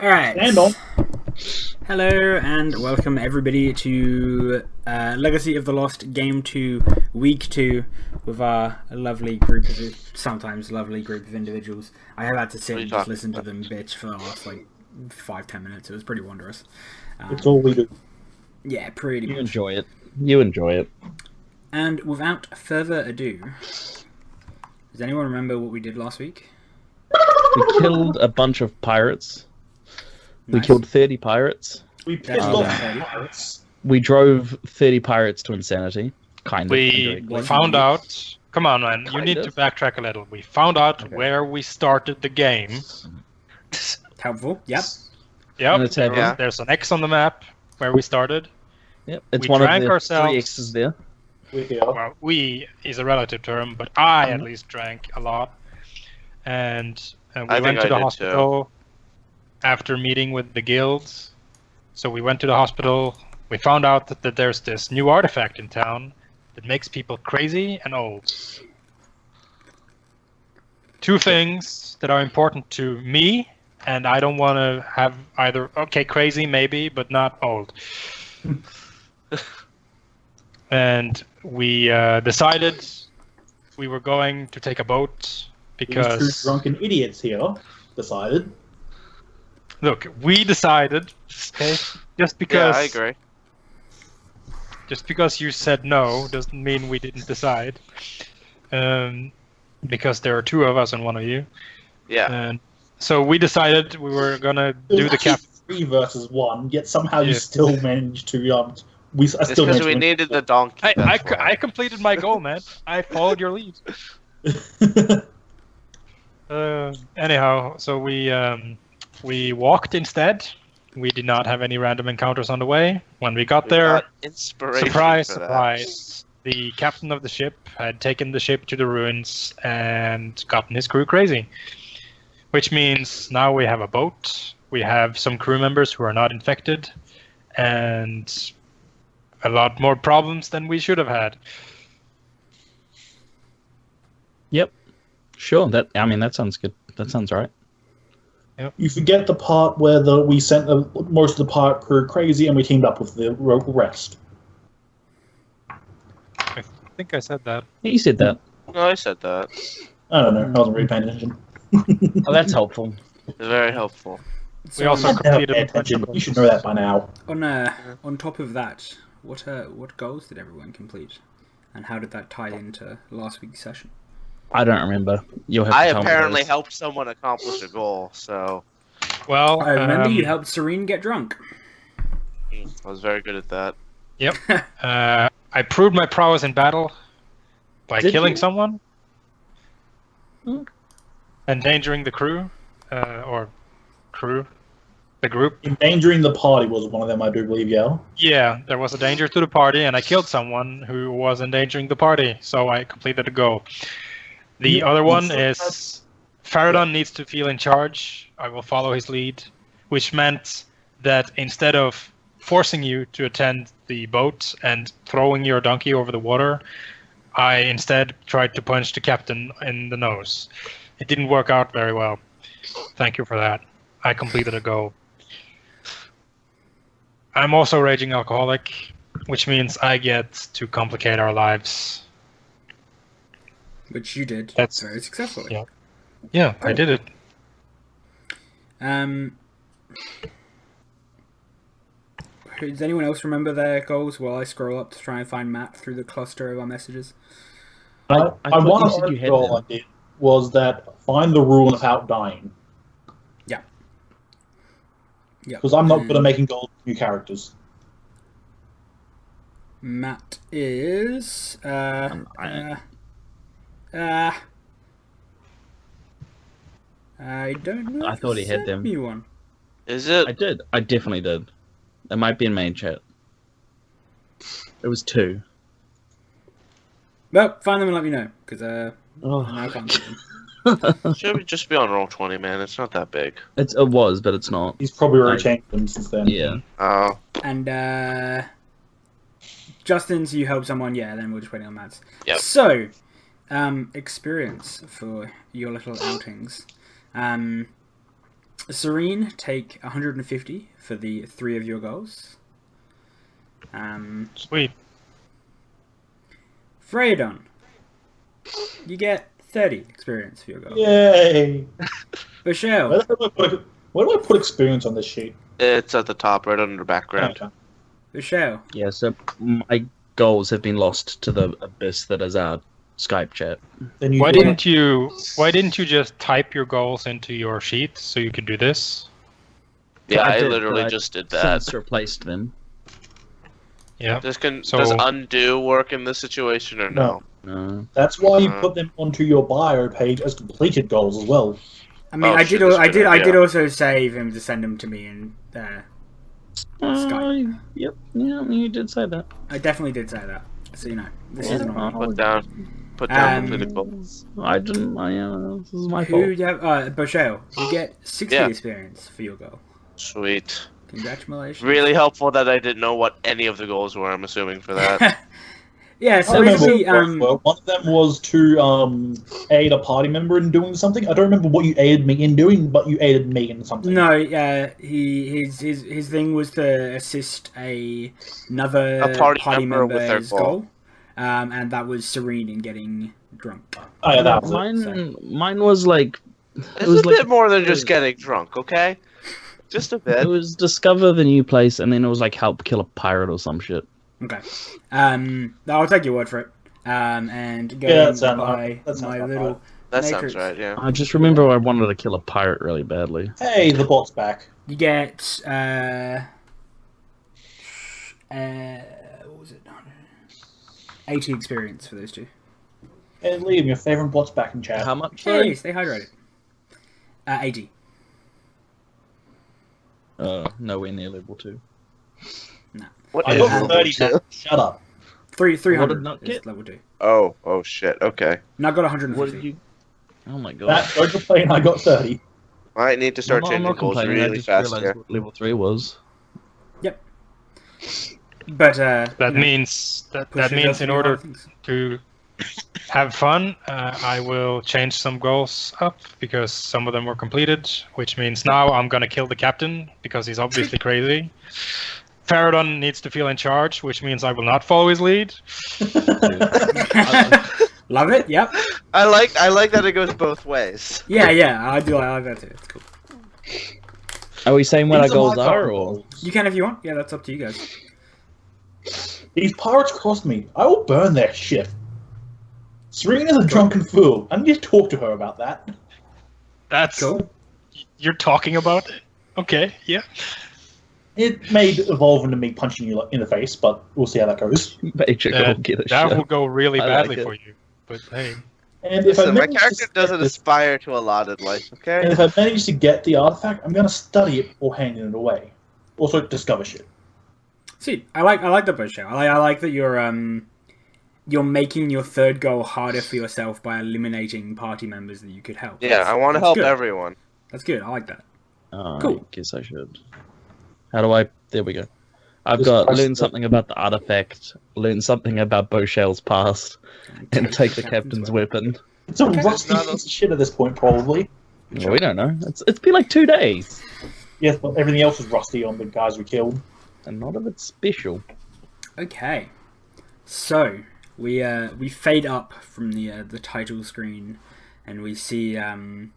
Alright. Stand on. Hello and welcome everybody to Legacy of the Lost Game 2, Week 2, with our lovely group of, sometimes lovely group of individuals. I have had to sit and just listen to them bitch for the last, 5-10 minutes. It was pretty wondrous. It's all we do. Yeah, pretty much. You enjoy it. You enjoy it. And without further ado, does anyone remember what we did last week? We killed a bunch of pirates. We Nice. killed 30 pirates. We pissed Oh, off yeah. the pirates. We drove 30 pirates to insanity. Kind of. We indirectly. found out. Come on, man. You Kind need of. to backtrack a little. We found out Okay. where we started the game. Helpful? Yep. Yep. On the table. Yeah. There's an X on the map where we started. Yep. It's We one of drank the ourselves. 3 X's there. We're here. Well, we is a relative term, but I at least drank a lot. And we I think went to I the did hospital after meeting with the guilds. So we went to the hospital. We found out that there's this new artifact in town that makes people crazy and old. Two things that are important to me, and I don't want to have either. Okay, crazy maybe, but not old. And we decided we were going to take a boat These because two drunken idiots here decided. look, we decided. Okay, just because. Yeah, I agree. Just because you said no doesn't mean we didn't decide. Because there are two of us and one of you. Yeah. And so we decided we were gonna It was do the actually cap. 3 versus 1, yet somehow you Yeah. still managed to. I It's still because managed we to needed the donkey. I that's why. completed my goal, man. I followed your lead. Anyhow, so we walked instead. We did not have any random encounters on the way. When we got We there, got inspiration surprise, for that. surprise. The captain of the ship had taken the ship to the ruins and gotten his crew crazy. Which means now we have a boat, we have some crew members who are not infected, and a lot more problems than we should have had. Yep. Sure. That sounds good. That sounds right. You forget the part where we sent most of the pirate crew crazy and we teamed up with the rest. I think I said that. Yeah, you said that. No, I said that. I don't know. I wasn't really paying attention. Oh, that's helpful. It's very helpful. We So, also I never completed pay a bunch attention. of You should know that by now. on top of that, what goals did everyone complete? And how did that tie into last week's session? I don't remember. You'll have to I tell me apparently those. helped someone accomplish a goal, so Well, I remember you helped Serene get drunk. I was very good at that. I proved my prowess in battle by Did killing you? someone, Hmm. endangering the crew, the group. Endangering the party was one of them, I do believe, yeah. Yeah, there was a danger to the party, and I killed someone who was endangering the party, so I completed a goal. The You other one also is Faradon needs to feel in charge. I will follow his lead, which meant that instead of forcing you to attend the boat and throwing your donkey over the water, I instead tried to punch the captain in the nose. It didn't work out very well. Thank you for that. I completed a goal. I'm also raging alcoholic, which means I get to complicate our lives. Which you did That's- very successfully. yeah. Yeah, I did it. Does anyone else remember their goals while I scroll up to try and find Matt through the cluster of our messages? I One thought you of said you the had goal them. I did was that find the rule without dying. Yeah. Because I'm not good at making goals with new characters. Matt is I- I don't know. I if thought he had sent them. Me one. Is it? I did. I definitely did. It might be in main chat. It was 2. Well, find them and let me know because now I Oh, can't see them. Should just be on roll 20, man. It's not that big. it was, but it's not. He's probably already Right. changed them since then. Yeah. Oh, And Justin's, you help someone, yeah. Then we're just waiting on Matt's. Yep. So, experience for your little outings. Serene, take 150 for the 3 of your goals. Sweet. Freydon, you get 30 experience for your goal. Yay! Bashel, Where do I put experience on this sheet? It's at the top, right under background. Okay. Bashel, Yeah, so my goals have been lost to the abyss that is our Skype chat. Then you Why do didn't you just type your goals into your sheet so you could do this? Yeah, I did, literally but I just did that. Since replaced them. Yeah. Does So- undo work in this situation or no? No. That's why you put them onto your bio page as completed goals as well. I mean, Oh, I shit, did. that's I good did. I idea. did also save him to send them to me, and Skype. Yep. Yeah, you did say that. I definitely did say that. So you know, this isn't on me. Put down Um, completed goals. I didn't. This is my Who fault. do you have? Bashel, you get 60 Yeah. experience for your goal. Sweet. Congratulations. Really helpful that I didn't know what any of the goals were. I'm assuming for that. Yeah. I So remember basically, what those were. One of them was to aid a party member in doing something. I don't remember what you aided me in doing, but you aided me in something. no, his thing was to assist another A party member with their member's goal. goal, and that was Serene in getting drunk. Oh, yeah, that was it. Mine was like It's was a like- bit more than just getting drunk, okay? Just a bit. it was discover the new place, and then it was like help kill a pirate or some shit. Okay. I'll take your word for it. And go Yeah, that and sounds buy right. That sounds my about little. right. That Matrix. sounds right, yeah. I just remember I wanted to kill a pirate really badly. Hey, the bot's back. You get what was it? 80 experience for those two. Hey, Liam, your favorite bot's back in chat. How much? Hey, Sorry? stay hydrated. 80. Nowhere near level 2. What I is got level 30 two? now. Shut up. 300 What did Nut is get? level 2. Oh shit, okay. Now I got What 150. did you? Oh my god. That, don't complain, I got 30. I need to start I'm changing not goals complaining, I really just fast realized here. what level 3 was. But That means in order to have fun, I will change some goals up because some of them were completed, which means now I'm gonna kill the captain because he's obviously crazy. Faradon needs to feel in charge, which means I will not follow his lead. Love it. Yep. I like that it goes both ways. Yeah, I do. I like that too. It's cool. Are we saying what our These goals my are, current or? goals. You can if you want. Yeah, that's up to you guys. These pirates crossed me. I will burn their ship. Serena's a drunken fool. I need to talk to her about that. That's Cool. you're talking about it. Okay, yeah. It may evolve into me punching you in the face, but we'll see how that goes. Major goal That, getter that shit. will go really I like badly it. for you. But hey, And if I Listen, my manage character to doesn't get this- aspire to a lot in life, and okay? if I manage to get the artifact, I'm gonna study it before handing it away. Also, discover shit. See, I like the push out. I like that you're making your third goal harder for yourself by eliminating party members that you could help. Yeah, I want to That's help good. everyone. That's good. I like that. Oh, Cool. I guess I should. How do I? There we go. I've Just got press learn the- something about the artifact, learn something about Boshel's past, and take the captain's weapon. It's a Okay. rusty No, no. piece of shit at this point, probably. Well, we don't know. It's been like 2 days, Yes, but everything else is rusty on the guys we killed. and none of it's special. Okay, so we fade up from the title screen, and we see kind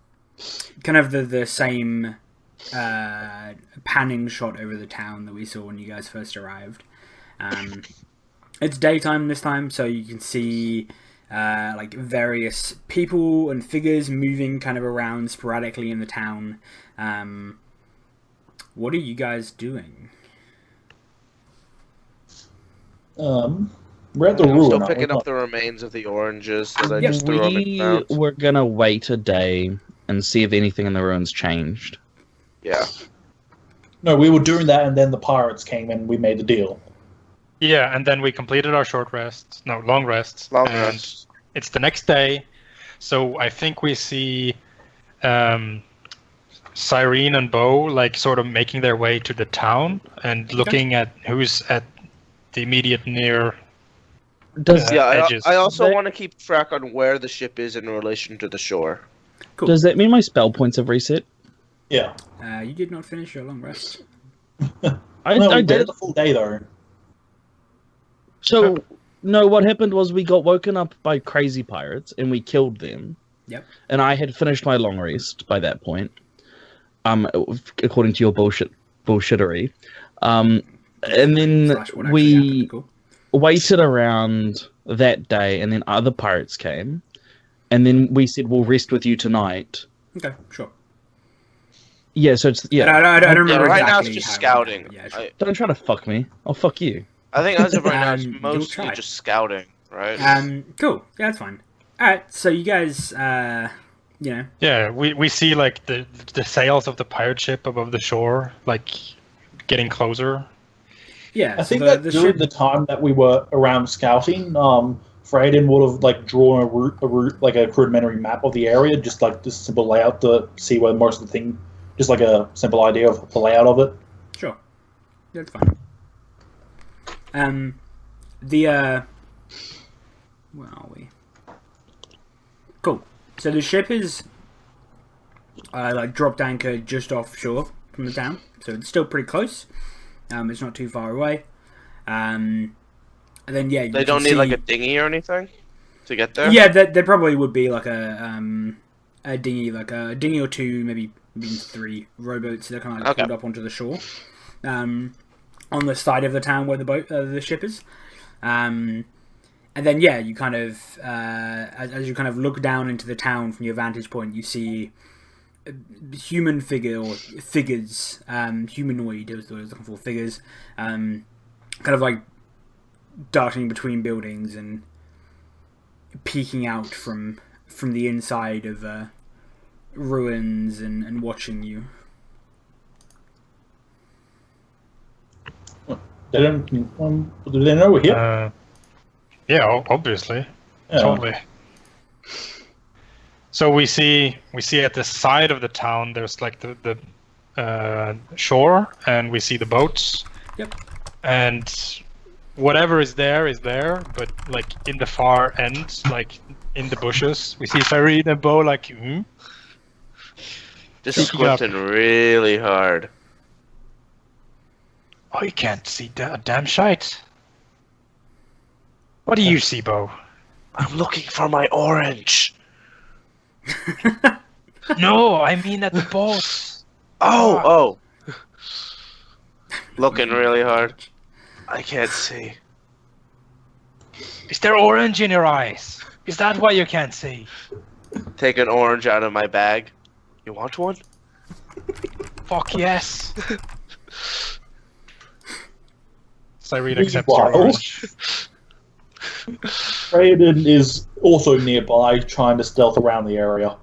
of the same panning shot over the town that we saw when you guys first arrived. It's daytime this time, so you can see like various people and figures moving kind of around sporadically in the town. What are you guys doing? We're at the I'm ruin. still aren't we? picking up the remains of the oranges that I Yep. just threw on the We ground. were gonna wait a day and see if anything in the ruins changed. Yeah. No, we were doing that, and then the pirates came and we made the deal. yeah, and then we completed our short rests. No, long rests. Long and rest. It's the next day, so I think we see Cyrene and Bo like sort of making their way to the town and looking at who's at the immediate near. Does Yeah, edges. I also They- want to keep track on where the ship is in relation to the shore. Cool. does that mean my spell points have reset? Yeah. You did not finish your long rest. I we did. the full day though. So, no, what happened was we got woken up by crazy pirates and we killed them. Yep. And I had finished my long rest by that point. According to your bullshittery. And then Slash what actually we happened. Cool. waited around that day, and then other pirates came, and then we said we'll rest with you tonight. Okay, sure. Yeah, so it's I don't Yeah, remember right exactly now it's just how it scouting. happened. Yeah, sure. Don't try to fuck me. I'll fuck you. I think as of right now, it's You'll mostly try. just scouting, right? Cool. Yeah, that's fine. Alright, so you guys, you know, Yeah, we see like the sails of the pirate ship above the shore, like getting closer. yeah. I so think the, that the during ship, the time that we were around scouting, Fraden would have like drawn a route, like a rudimentary map of the area, just like this simple layout to see where most of the thing, just like a simple idea of the layout of it. Sure. That's fine. Where are we? Cool. So the ship is like dropped anchor just offshore from the town, so it's still pretty close. It's not too far away. And then yeah, you They can don't need see- like a dinghy or anything to get there. Yeah, there probably would be like a dinghy, like a dinghy or two, maybe 3 rowboats that are kind of like Okay. pulled up onto the shore, on the side of the town where the ship is, and then yeah, you kind of as you kind of look down into the town from your vantage point, you see a human figure or figures, humanoid. It was what I was looking for, figures, kind of like darting between buildings and peeking out from the inside of ruins and watching you. They don't. Do they know we're here? Yeah, obviously, Yeah. totally. So we see at the side of the town there's like the shore, and we see the boats. Yep. And whatever is there, but like in the far end, like in the bushes, we see Cyrene and Bo like, Just Peeking up. squinting really hard. oh, you can't see a damn shite. What do you see, Bo? I'm looking for my orange. No, I mean at the boats. Oh. Looking really hard. I can't see. Is there orange in your eyes? Is that why you can't see? Take an orange out of my bag. You want one? Fuck yes. Cyrene Really accepts your wild. orange. Fraden is also nearby, trying to stealth around the area.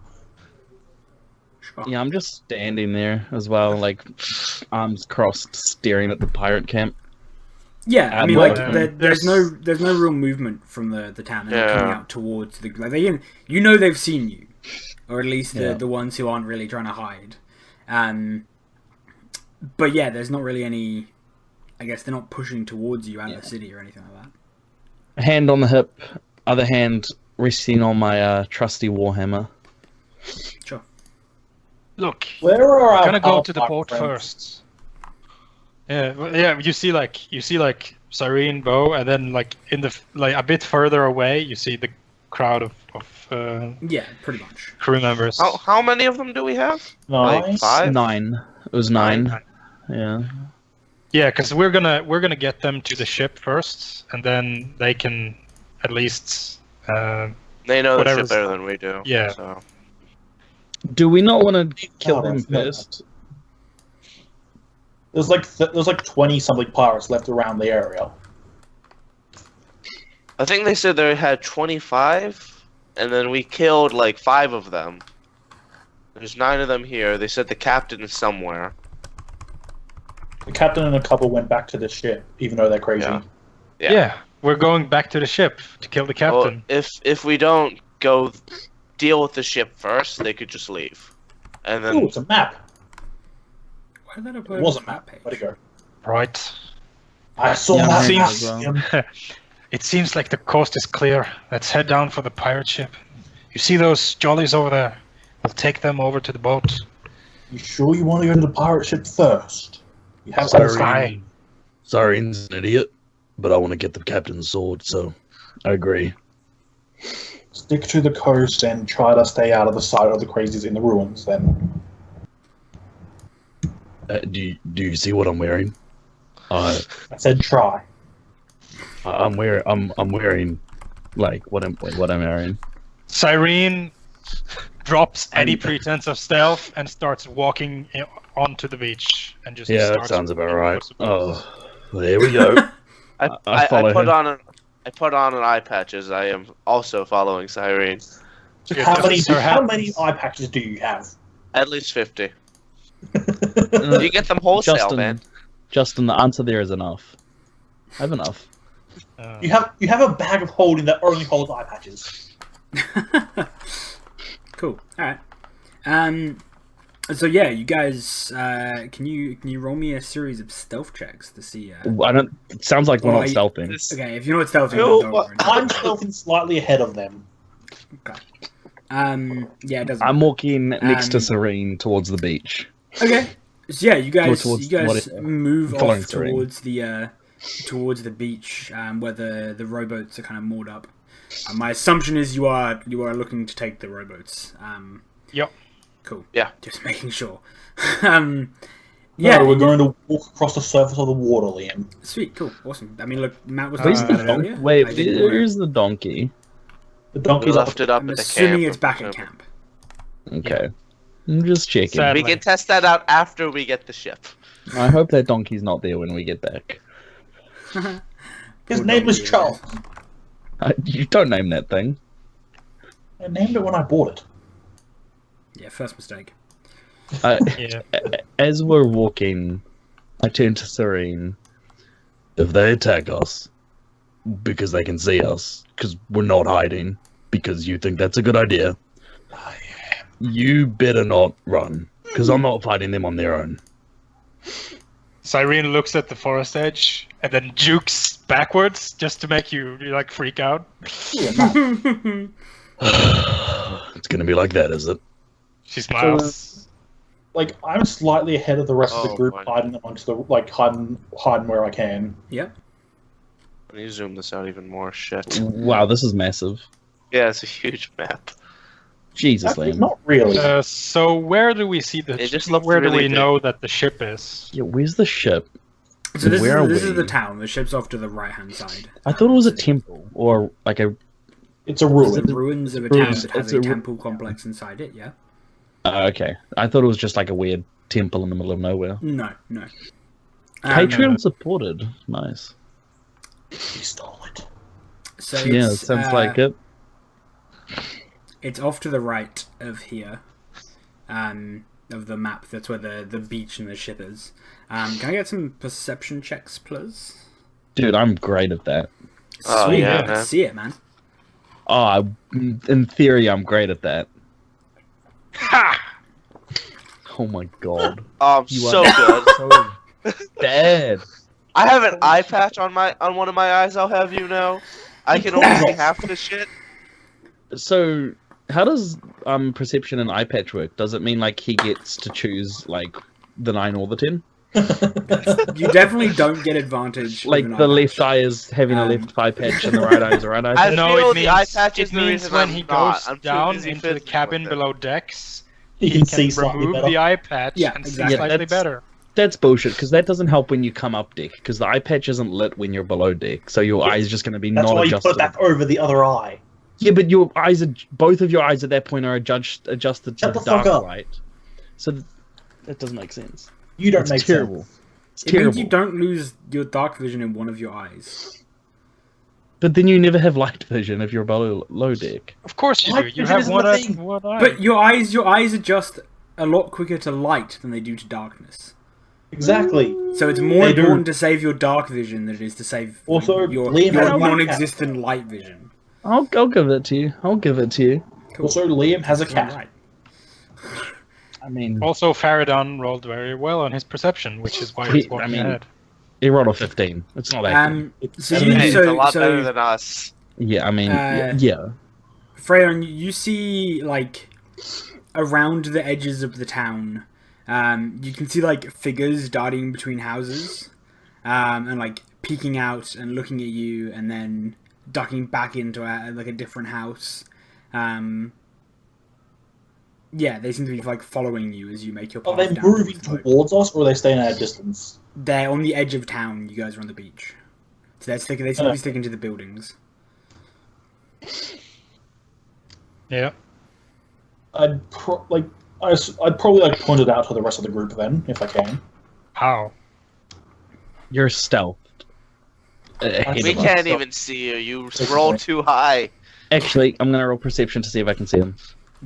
Sure. Yeah, I'm just standing there as well, like arms crossed, staring at the pirate camp. Yeah, I mean, Well, like there's no real movement from the town. They're not coming Yeah. out towards the like you know they've seen you, or at least Yeah. the ones who aren't really trying to hide. But yeah, there's not really any. I guess they're not pushing towards you out of the city or anything like that. Hand on the hip, other hand resting on my trusty warhammer. Sure. Look, Where are I'm our gonna go to the our boat friends? first. Yeah, yeah. You see like Cyrene, Bo, and then like in the like a bit further away, you see the crowd of Yeah, pretty much. crew members. How many of them do we have? Like Nice. 5? 9. It was 9. Yeah. Yeah, because we're gonna get them to the ship first, and then they can at least. They know the ship Whatever's- better than we do. Yeah. So. Do we not want to kill Oh, them no. first? There's like 20 something pirates left around the area. I think they said they had 25, and then we killed like 5 of them. There's 9 of them here. They said the captain is somewhere. The captain and a couple went back to the ship, even though they're crazy. Yeah. Yeah. We're going back to the ship to kill the captain. Well, if we don't go deal with the ship first, they could just leave. And then Ooh, it's a map. Why did that It upload was a to map. that page? Where'd it go? Right. I saw Yeah, that mine map. as well. Jim. It seems like the coast is clear. Let's head down for the pirate ship. You see those jollies over there? We'll take them over to the boat. You sure you want to go to the pirate ship first? You have Sorry. Saren's an idiot, but I want to get the captain's sword, so I agree. Stick to the coast and try to stay out of the sight of the crazies in the ruins, then. Do you see what I'm wearing? I said try. I'm wearing like what I'm wearing. Cyrene drops any pretense of stealth and starts walking onto the beach and just Yeah, that starts sounds about walking right. towards the boat. Oh, there we go. I follow put him. I put on an eye patch as I am also following Cyrene. You're How just many, so how happy. many eye patches do you have? At least 50. You get them wholesale, man. Justin, the answer there is enough. I have enough. You have a bag of holding that only holds eye patches. Cool. All right. So yeah, you guys, can you roll me a series of stealth checks to see? I don't. It sounds like we're Well, not I- stealthing. This- Okay, if you know what stealth is, Cool. don't worry. I'm stealthing slightly ahead of them. Okay. Yeah, it doesn't. I'm walking next to Um, Serene towards the beach. Okay. So yeah, you guys Towards you move following off terrain. towards the beach where the rowboats are kind of moored up. My assumption is you are looking to take the rowboats. Yep. Cool. Yeah. Just making sure. Yeah, Yeah. we're going to walk across the surface of the water, Liam. Sweet. Cool. Awesome. I mean, look, Matt was Where's talking the about it donkey? earlier. Wait, I didn't wanna- where's the donkey? The We donkey's up. left it up I'm at the assuming camp. it's back at camp. Okay, I'm just checking. Sad. We can test that out after we get the ship. I hope that donkey's not there when we get back. His Poor name was donkey, Charles. You don't name that thing. I named it when I bought it. Yeah, first mistake. Yeah. As we're walking, I turn to Serene. If they attack us, because they can see us, because we're not hiding, because you think that's a good idea, you better not run, because I'm not fighting them on their own. Cyrene looks at the forest edge and then jukes backwards just to make you like freak out. It's gonna be like that, is it? She smiles. Like, I'm slightly ahead of the rest of the Oh, group, boy. hiding amongst the, like, hiding where I can. Yep. Let me zoom this out even more. Shit. Wow, this is massive. Yeah, it's a huge map. Jesus, Actually, Liam. not really. So where do we see the? It just looks where do really we big. know that the ship is? Yeah, where's the ship? So this Where are is we? the town. The ship's off to the right hand side. I thought it was a temple, or like a... It's a It's ruin. the ruins of a town ruins. that has It's a a ru- temple complex inside it. Yeah. Okay. I thought it was just like a weird temple in the middle of nowhere. No, no. Patreon supported. Nice. He stole it. So Yeah, it's, sounds like it. It's off to the right of here, of the map. That's where the beach and the ship is. Can I get some perception checks, please? Dude, I'm great at that. Oh, Sweet, yeah, let's man. see it, man. In theory, I'm great at that. Ha! Oh my god. Oh, I'm You so are- good. So bad. I have an eye patch on one of my eyes. I'll have you know. I can only see half the shit. So, how does perception and eye patch work? Does it mean like he gets to choose like the 9 or the 10? You definitely don't get advantage. Like with an the eye left patch. eye is having a left eye patch and the right eye is a right eye I patch? No, feel it the eye means, patch is it the means reason when I'm he not. goes I'm too down busy into the fiddling cabin with it. below decks, He can see slightly remove better. the eye patch Yeah, and exactly. see slightly That's- better. That's bullshit, because that doesn't help when you come up deck, because the eye patch isn't lit when you're below deck, so your Yeah. eye is just going to be That's not why you adjusted. put that over the other eye. Yeah, but your eyes are, both of your eyes at that point are adjusted to Shut the fuck dark up. light. So that doesn't make sense. You don't It's make terrible. sense. It's It terrible. means you don't lose your dark vision in one of your eyes. But then you never have light vision if you're below low deck. Of course you Light do. You vision have isn't one a eye. thing. One eye. But your eyes adjust a lot quicker to light than they do to darkness. Exactly. So it's more They do. important to save your dark vision than it is to save Also, your Liam has a white non-existent light vision. I'll give it to you. I'll give it to you. Cool. Also, Liam has a cat. Right. I mean, Also, Faradon rolled very well on his perception, which is why He- he's walking I mean, ahead. he rolled a 15. It's not that good. It's So better you than Hey, me. it's a lot so- better than us. Yeah, I mean, Uh, yeah. Freyon, you see, like, around the edges of the town, You can see like figures darting between houses, and like peeking out and looking at you, and then ducking back into like a different house. Yeah, they seem to be like following you as you make your path. Are they down moving towards the boat. towards us, or are they staying at a distance? They're on the edge of town. You guys are on the beach, so they seem to be sticking to the buildings. Yeah. I'd probably like point it out to the rest of the group then, if I can. How? You're stealthed. ahead We of us. can't even see you. You roll too high. Actually, I'm gonna roll perception to see if I can see him.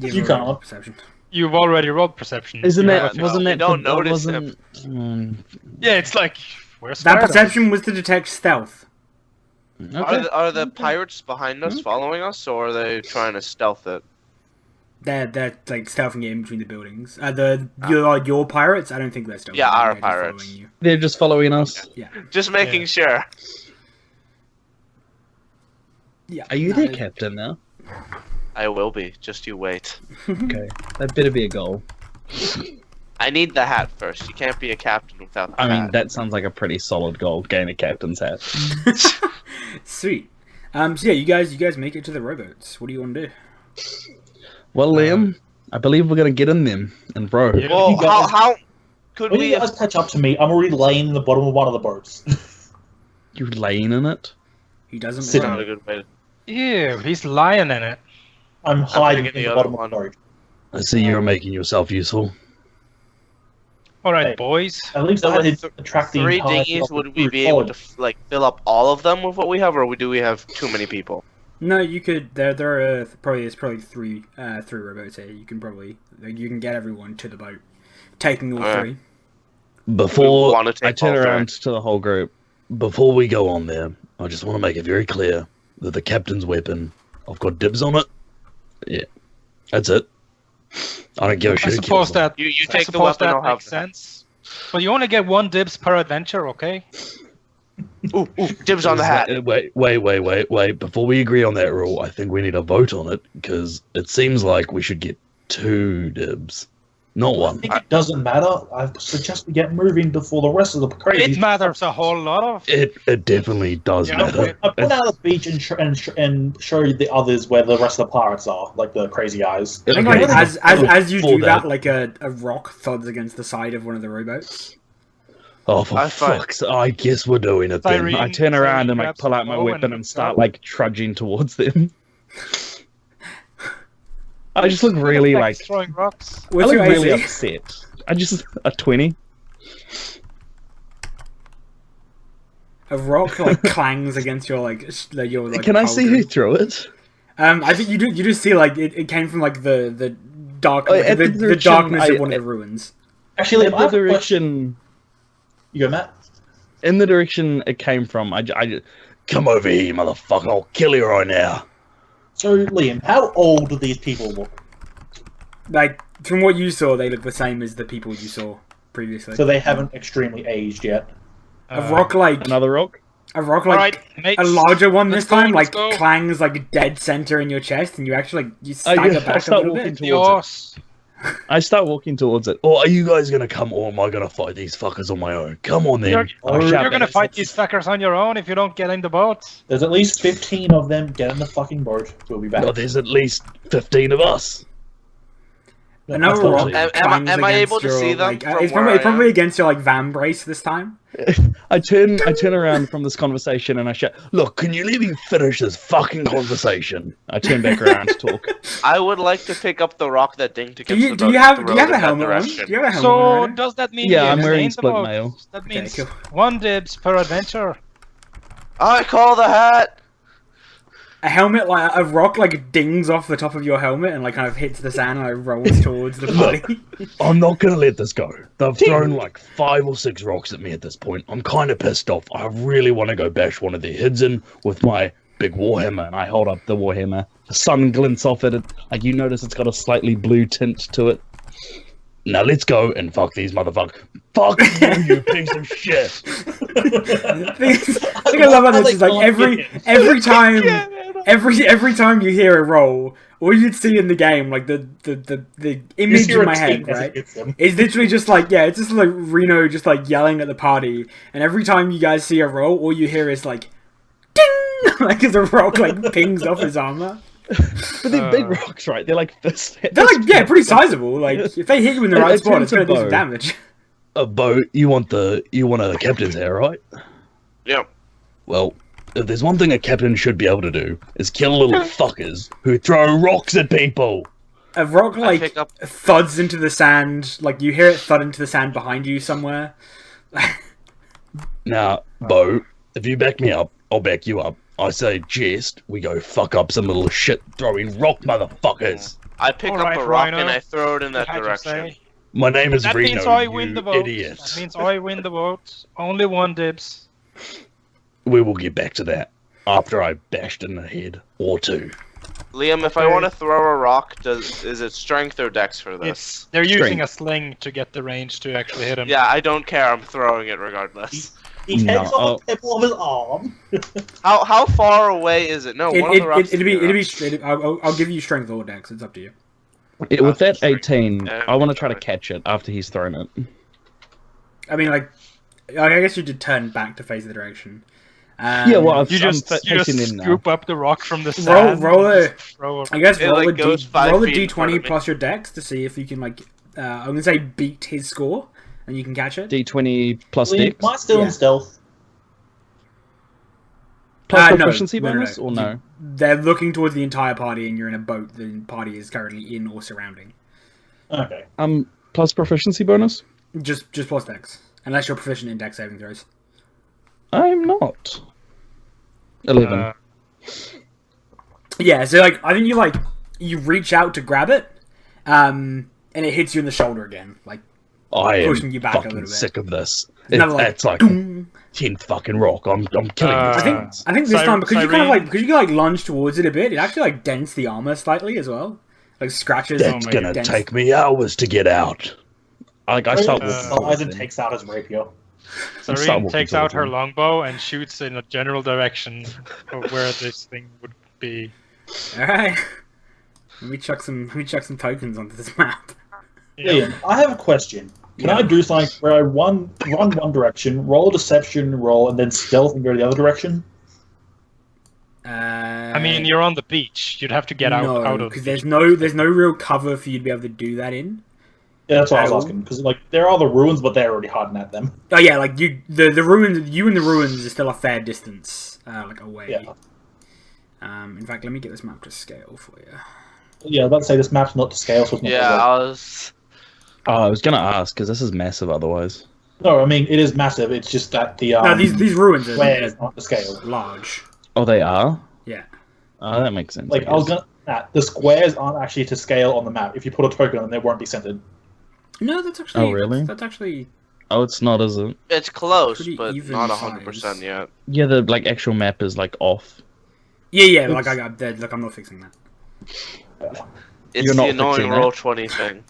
You can't. Perception. You've already rolled perception. Isn't You that have a- wasn't You that don't the- notice wasn't, Yeah, it's like where's That Spider? perception was to detect stealth. Okay. Are the pirates behind us following us, or are they trying to stealth it? They're like stealthing it in between the buildings. Your pirates? I don't think they're stealthing. Yeah, our they're just pirates. following you. They're just following us. Yeah. Just making sure. Yeah. Are you No, their they- captain now? I will be. Just you wait. Okay, that better be a goal. I need the hat first. You can't be a captain without the I mean, hat. that sounds like a pretty solid goal. Gain a captain's hat. Sweet. So yeah, you guys make it to the rowboats. What do you want to do? Well, Liam, I believe we're gonna get in them and row. Yeah. Well, You guys- how could When we? you guys catch up to me, I'm already laying in the bottom of one of the boats. You laying in it? He doesn't. Sit That's row. not a good way to. Ew, he's lying in it. I'm hiding taking in the the other bottom of the one. boat. I see you're making yourself useful. All right, Hey. boys. At least So I with did attract the Three entire dinghies, of the would we crew be able forward. to like fill up all of them with what we have, or do we have too many people? No, you could. There are probably three rowboats here. You can get everyone to the boat, taking all Alright. three. Before We wanna take I turn all three. around to the whole group, before we go on there, I just want to make it very clear that the captain's weapon, I've got dibs on it. Yeah, that's it. I don't give a I shit. who suppose kills them. that You I take the suppose weapon. that I'll have makes sense. But you only get one dibs per adventure, okay? Ooh, dibs on the hat. Wait. Before we agree on that rule, I think we need a vote on it because it seems like we should get 2 dibs, not I 1. think it doesn't matter. I suggest we get moving before the rest of the It crazy. matters a whole lot of. It definitely does Yeah, matter. I put out the beach and show the others where the rest of the pirates are, like the crazy guys. And, Okay, like, as you for do that, like a rock thuds against the side of one of the rowboats. Oh, for I find- fuck's I guess we're doing it then. Cyrene- I turn around and like grabs pull out the my bow weapon and and start go. like trudging towards them. I just look really like throwing rocks. I What's look your really AC? upset. I just a 20. A rock like clangs against your your like. Can I see who cauldron. threw it? I think you do. You just see like it came from like the dark Oh, like, at the the direction darkness of I- one of the ruins. Actually, In I the have a question. direction, You go, Matt. in the direction it came from, I just come over here, motherfucker! I'll kill you right now. So, Liam, how old do these people look? Like from what you saw, they look the same as the people you saw previously. So they haven't extremely aged yet. a rock like Another rock. a rock All like right, mates. a larger one this Let's go, time let's like go. clangs like dead center in your chest, and you actually like you Oh, stagger yeah, I back a start little walking bit. towards Dios. I start walking towards it. Or are you guys gonna come, or am I gonna fight these fuckers on my own? Come on then. You're- I shout You're gonna back. fight these fuckers on your own if you don't get in the boat. There's at least 15 of them. Get in the fucking boat. We'll be back. Oh, there's at least 15 of us. Another I thought- rock Am- clangs am I against able to your, see them like, from it's where probably, I am? probably against your like van brace this time. I turn around from this conversation and I shout, "Look, can you let me finish this fucking conversation?" I turn back around to talk. I would like to pick up the rock that dinged Do against you the do boat you to have row do you have in a that helmet on? direction. Do you have a helmet So on? Right? does that mean Yeah, we I'm wearing explain the split boat? mail. That means cool. 1 dibs per adventure. I call the hat. A helmet like a rock like dings off the top of your helmet and like kind of hits the sand and like rolls towards the body. I'm not gonna let this go. They've thrown like 5 or 6 rocks at me at this point. I'm kind of pissed off. I really want to go bash one of their heads in with my big warhammer, and I hold up the warhammer. The sun glints off at it. Like you notice, it's got a slightly blue tint to it. Now let's go and fuck these motherfuckers. Fuck you, you piece of shit. I think I love about this is like every time you hear a roll, all you'd see in the game, like the You image hear in a my head, ting as it right? hits him. It's literally just like, yeah, it's just like Reno just like yelling at the party, and every time you guys see a roll, all you hear is like, ding! Like as a rock like pings off his armor. But they're big rocks, right? They're like this. They're like, yeah, pretty sizable. Like if they hit you in the right It spot, turns it's gonna to do some bow. damage. A boat. You want the captain's hair, right? Yep. Well, if there's one thing a captain should be able to do, is kill little fuckers who throw rocks at people. A rock I like pick up. thuds into the sand, like you hear it thud into the sand behind you somewhere. Now, Bo, if you back me up, I'll back you up. I say jest, we go fuck up some little shit throwing rock motherfuckers. I pick up Alright, a rock Rhino. and I throw it in that Had to direction. say. My name is That Reno, means I you win the vote. idiot. That means I win the vote. Only one dibs. We will get back to that after I bashed in the head or two. Liam, if I Okay. want to throw a rock, is it strength or dex for this? They're using Strength. a sling to get the range to actually hit him. Yeah, I don't care. I'm throwing it regardless. He No, takes off a pimple of his arm. How far away is it? No, one of the rocks. It'd be straight. I'll give you strength or dex. It's up to you. With that Straight. 18, I want to try to Sorry. catch it after he's thrown it. I mean, like, I guess you did turn back to face the direction. Yeah, well, You just facing in now. scoop up the rock from the sand. roll and a- just throw a- I guess It, roll like, a goes d five roll a feet in front d20 of me. plus your dex to see if you can like. I'm gonna say beat his score, and you can catch it. D20 plus Liam, dex? am I still Yeah. in stealth? Plus No, proficiency bonus? Or no? They're looking towards the entire party, and you're in a boat. The party is currently in or surrounding. Okay. Plus proficiency bonus? Just plus dex, unless you're proficient in dex saving throws. I'm not. 11. Uh, Yeah, so like I think you reach out to grab it, and it hits you in the shoulder again. Like I pushing am you back a fucking little bit. sick of this. another like, That's like doom. 10 fucking rock. I'm killing Uh, you. I think this time because you kind of Cyrene- like because you can like lunge towards it a bit, it actually like dents the armor slightly as well, like scratches. That's and, gonna dents. take me hours to get out. Like, I start Reno walking sighs and towards him. takes out his rapier. start Serene walking takes out towards her him. longbow and shoots in a general direction of where this thing would be. All right, let me chuck some tokens onto this map. Liam, I have a question. Can I do something where I run one direction, roll a deception roll, and then stealth and go the other direction? I mean, you're on the beach. You'd have to get out of the because beach. there's no real cover for you to be able to do that in. Yeah, that's what I was Ow. asking. Because like there are the ruins, but they're already hiding at them. Oh yeah, like the ruins, you and the ruins are still a fair distance, like away. Yeah. In fact, let me get this map to scale for you. Yeah, I was about to say this map's not to scale, so it's not. Yeah, gonna work. I was. Oh, I was gonna ask, because this is massive otherwise. No, I mean it is massive. It's just that the No, these ruins squares are aren't to scale. large. Oh, they are? Yeah. Oh, that makes sense. Like I was gonna, the squares aren't actually to scale on the map. If you put a token on them, they won't be centered. No, that's actually. Oh, really? That's actually. Oh, it's not, is it? It's close, Pretty but even not size. 100% yet. Yeah, the like actual map is like off. Yeah. Like I got dead. Look, I'm not fixing that. It's You're the not annoying fixing that? roll 20 thing.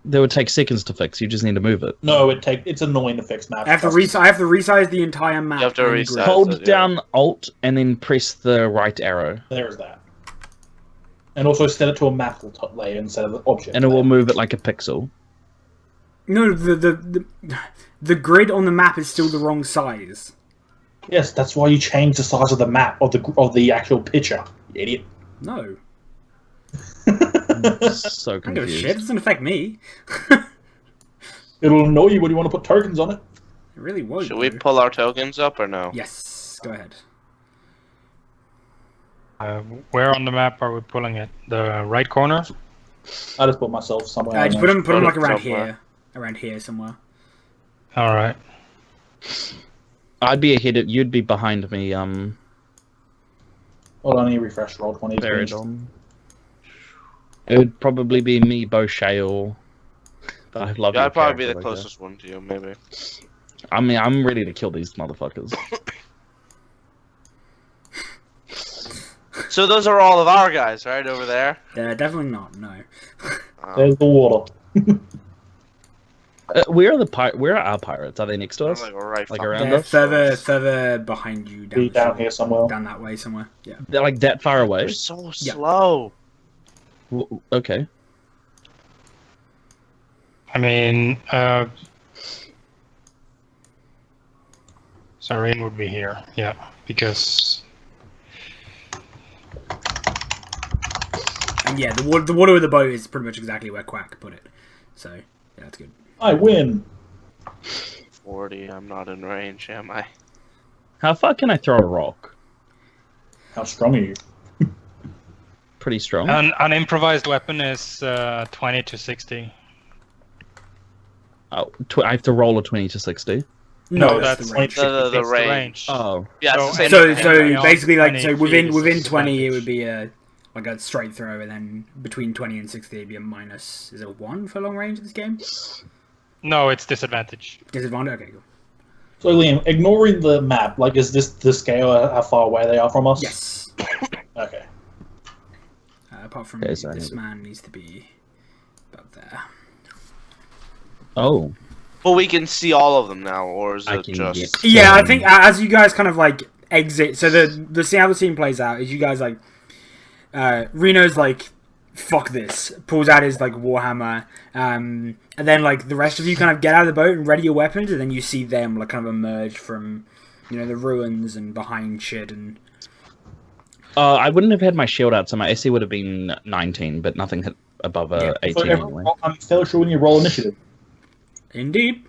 They would take seconds to fix. You just need to move it. No, it's annoying to fix maps. I have to resize the entire map. You have to in resize grid. Hold it, yeah. down Alt and then press the right arrow, There's that. And also set it to a map layer instead of the object. and it will layer. move it like a pixel. No, the grid on the map is still the wrong size. Yes, that's why you change the size of the map of the actual picture. You idiot. No, I'm so I don't give a shit. It confused. doesn't affect me. It'll annoy you when you want to put tokens on it. It really won't. Should we though. pull our tokens up or no? Yes. Go ahead. Where on the map are we pulling it? The right corner? I just put myself somewhere. Just I put know. them like Put it around somewhere. here, around here somewhere. All right. I'd be ahead of you'd be behind me, Hold on, I need to refresh roll 20. buried on. It would probably be me, Bochet, or I love Yeah, your I'd probably be character, the like closest one to you, maybe. that. I mean, I'm ready to kill these motherfuckers. So those are all of our guys, right, over there? Definitely not. No. There's the water. Where are our pirates? Are they next to us? Like, right Like fucking around They're us? further behind you. Be Down, down here somewhere. down that way somewhere. Yeah. They're like that far away. They're so Yeah. slow. Okay. I mean, Sarene would be here, yeah, because And yeah, the water with the boat is pretty much exactly where Quack put it. So yeah, that's good. I win. 40. I'm not in range, am I? How far can I throw a rock? How strong are you? Pretty strong. an improvised weapon is 20 to 60. Oh, I have to roll a 20 to 60. No, that's the range. The It's range. Oh. Yeah, So- it's the same So thing. so basically like 20 within feet is 20 it would disadvantage. be a like a straight throw, and then between 20 and 60 it'd be a minus. Is it 1 for long range in this game? No, it's disadvantage. Disadvantage. Okay, cool. So Liam, ignoring the map, like, is this the scale how far away they are from us? Yes. Okay. Apart from Okay, so I this need to- man needs to be about there. Oh. But we can see all of them now, or is I it can just... get- Yeah, I think as you guys kind of like exit, so the see how the scene plays out is you guys like Reno's like fuck this, pulls out his like warhammer, and then like the rest of you kind of get out of the boat and ready your weapons, and then you see them like kind of emerge from the ruins and behind shit and I wouldn't have had my shield out, so my AC would have been 19, but nothing hit above Yeah. 18 So anyway. I'm fairly sure when you roll initiative. indeed.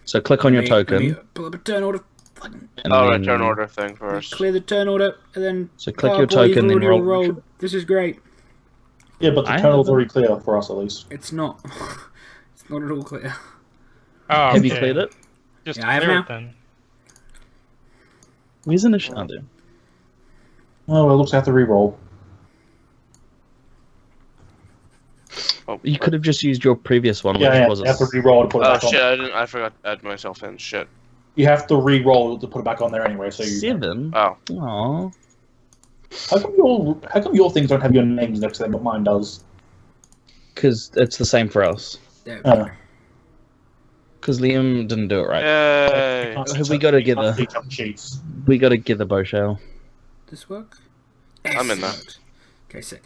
So click on your Let me token. pull up a turn order. Fucking And Oh, then- return order thing first. clear the turn order, and then So click oh, your boy, you've token, then already roll. rolled. This is great. Yeah, but the I tunnel's haven't. already clear for us at least. It's not. It's not at all clear. Oh, Have you okay. cleared it? Just Yeah, I have clear now. it then. Where's the initiative? Oh, dude. Oh, well, it looks like I have to re-roll. Oh, You could have just used your previous one, which Yeah, was you have to re-roll to put it Oh back shit! on. I forgot to add myself in. Shit. You have to re-roll to put it back on there anyway. So you. 7. Oh, Aww. How come your things don't have your names next to them, but mine does? Because it's the same for us. There we Uh, go. Because Liam didn't do it right. yay! Have we got together? Sheets. We got together, Boshell. This work? I'm in there. Excellent. Okay, sick.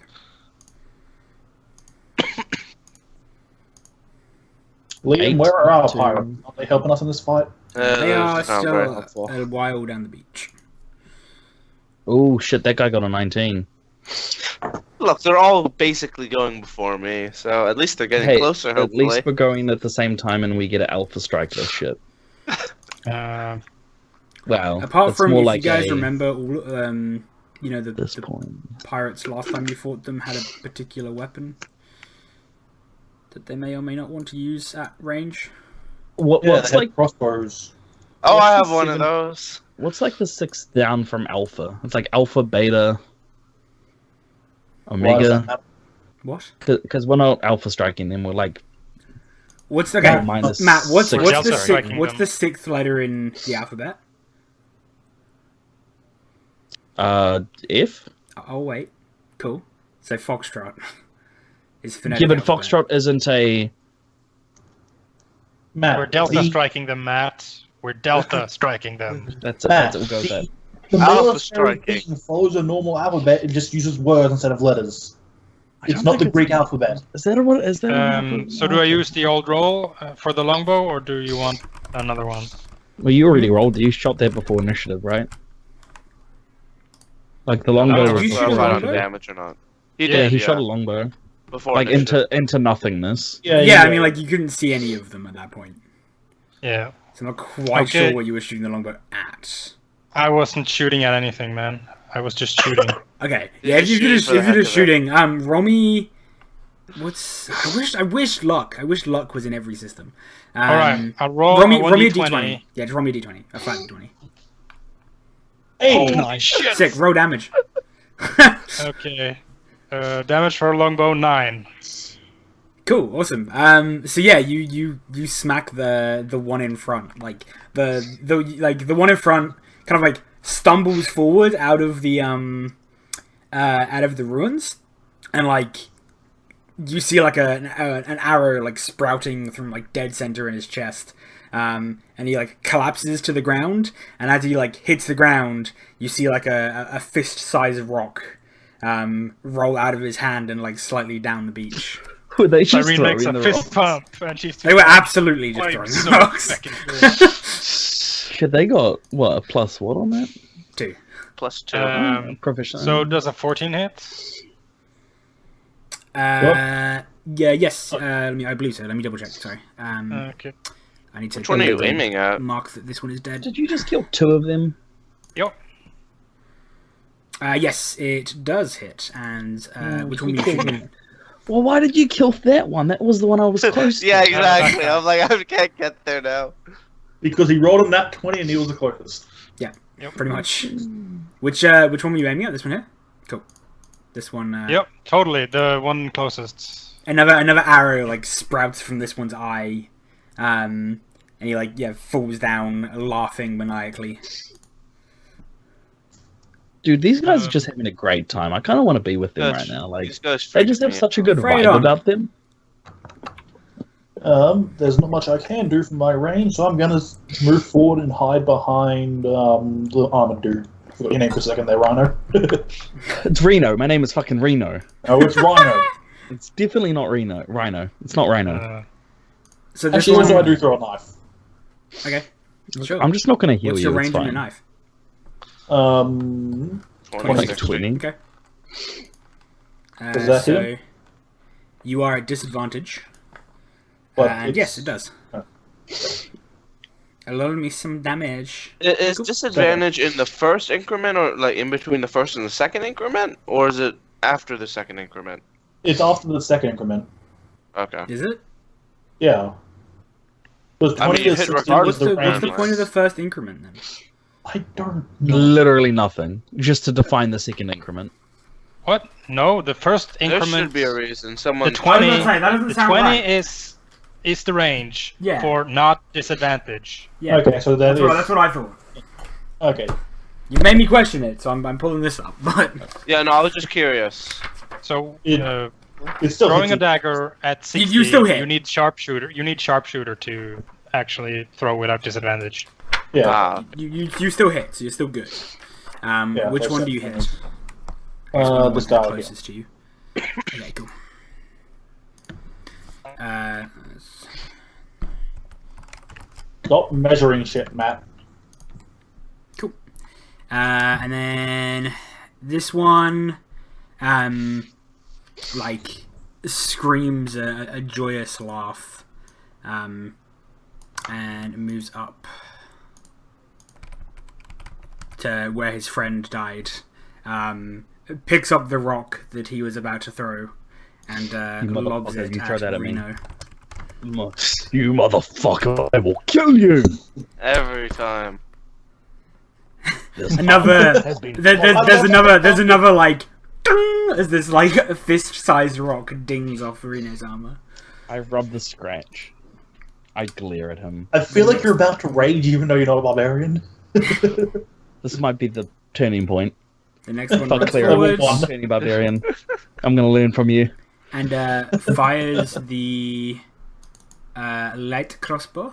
Liam, 8, where are our 2. pirates? Are they helping us in this fight? They are It's not very still helpful. a while down the beach. Oh shit, that guy got a 19. Look, they're all basically going before me, so at least they're getting Hey, closer. at Hopefully. least we're going at the same time and we get an alpha strike this shit. Wow. Apart that's from more if like you guys a- remember, all at this the point. pirates last time you fought them had a particular weapon that they may or may not want to use at range. What's they had like crossbows? Oh, I what's have the one of 7 those. What's like the 6th down from alpha? It's like alpha, beta, Why does omega. that matter? What? Because we're not alpha striking them. We're like What's okay, minus Matt? What's 6. what's Delta the striking what's them. the 6th letter in the alphabet? F? Oh wait, cool. So Foxtrot is phonetic. Yeah, but alphabet. Foxtrot isn't a. Matt, We're Delta the- striking them, Matt. We're Delta striking them. That's it. Matt, That's it. We'll go with that. the Alpha military striking. thing follows a normal alphabet. It just uses words instead of letters. I It's don't not think the it's- Greek alphabet. Is that what? Is that? So do I use the old roll for the longbow, or do you want another one? Well, you already rolled. You shot that before initiative, right? Like the longbow. Did was you If shoot I a before on longbow? damage or not? He Yeah, did. he shot a longbow. before Like initiative. into nothingness. Yeah, I mean, like you couldn't see any of them at that point, Yeah. so I'm not quite Okay. sure what you were shooting the longbow at. I wasn't shooting at anything, man. I was just shooting. Okay, You're yeah, if just you're shooting just for the if you're heck just of it. shooting, roll me. What's I wish luck. I wish luck was in every system. All right, I'll roll, roll me a roll me a 1d20. d20. Yeah, just roll me a d20. A flat d20. Hey, Oh, nice. Shit. Sick. Roll damage. Okay. Damage for a longbow 9. Cool, awesome. So yeah, you smack the one in front, like the one in front, kind of like stumbles forward out of the ruins, and like you see like an arrow like sprouting from like dead center in his chest, and he like collapses to the ground, and as he like hits the ground, you see like a fist size of rock roll out of his hand and like slightly down the beach. Were they just Irene makes throwing a the fist rocks? pump, and she's They were absolutely just I'm throwing so rocks. fucking good. Shit, they got what, a plus what on that? 2. +2. Proficient. So does a 14 hit? Yeah, yes. I believe so. Let me double check. Sorry. Okay. I need to Which one are you aiming at? mark that this one is dead. Did you just kill 2 of them? Yep. Yes, it does hit. And which one were you cool. shooting at? Well, why did you kill that one? That was the one I was close to. Yeah, exactly. I'm like, I can't get there now. Because he rolled a nat 20 and he was the closest. Yeah, Yep. pretty much. Which one were you aiming at? This one here? Cool. This one. Yep, totally. The one closest. Another arrow like sprouts from this one's eye, and he falls down laughing maniacally. Dude, these guys are just having a great time. I kind of want to be with them right now. Like, These guys they freak just have me such a out. good Right vibe on. about them. There's not much I can do from my range, so I'm gonna move forward and hide behind the armored dude. I forgot your name for a second there, Rhino. It's Reno. My name is fucking Reno. Oh, it's Rhino. It's definitely not Reno. Rhino. It's not Rhino. So this Actually, one. also I do throw a knife. Okay. Sure. I'm just not going to heal What's you. your It's range on your fine. knife? 26. 20. Okay. Does that so hit? you are at disadvantage. But And it's- yes, it does. Oh. Allow me some damage. Is disadvantage in the first increment, or like in between the first and the second increment, or is it after the second increment? It's after the second increment. Okay. Is it? Yeah. Because I mean, 20 you to hit 16 regardless was What's the the, what's the range. point of the first increment then? I don't know. Literally nothing. Just to define the second increment. What? No, the first There increment. should be a reason. Someone. The 20. that doesn't The sound 20 right. is the range Yeah. for not disadvantage. Yeah. Okay, so that That's is... what I thought. Okay. You made me question it, so I'm pulling this up. But Yeah, no, I was just curious. So It- It's still throwing a hits it. dagger at 60, You still hit. You need sharpshooter. You need sharpshooter to actually throw without disadvantage. Yeah. Ah, you still hit, so you're still good. Yeah, Which that's one do you it. hit? This guy here. Closest to you. Okay, cool. Uh, Stop measuring shit, Matt. Cool. And then this one, like, screams a joyous laugh, and moves up to where his friend died. Picks up the rock that he was about to throw, and lobs motherfucker, it you throw that at at me. Reno. You motherfucker, I will kill you! every time. Another. has been There's another like. Ding, as this like fist-sized rock dings off Reno's armor. I rub the scratch. I glare at him. I feel like you're about to rage even though you're not a barbarian. This might be the turning point. The next one Fuck runs clear. forwards Turning barbarian. I'm gonna learn from you. and fires the light crossbow.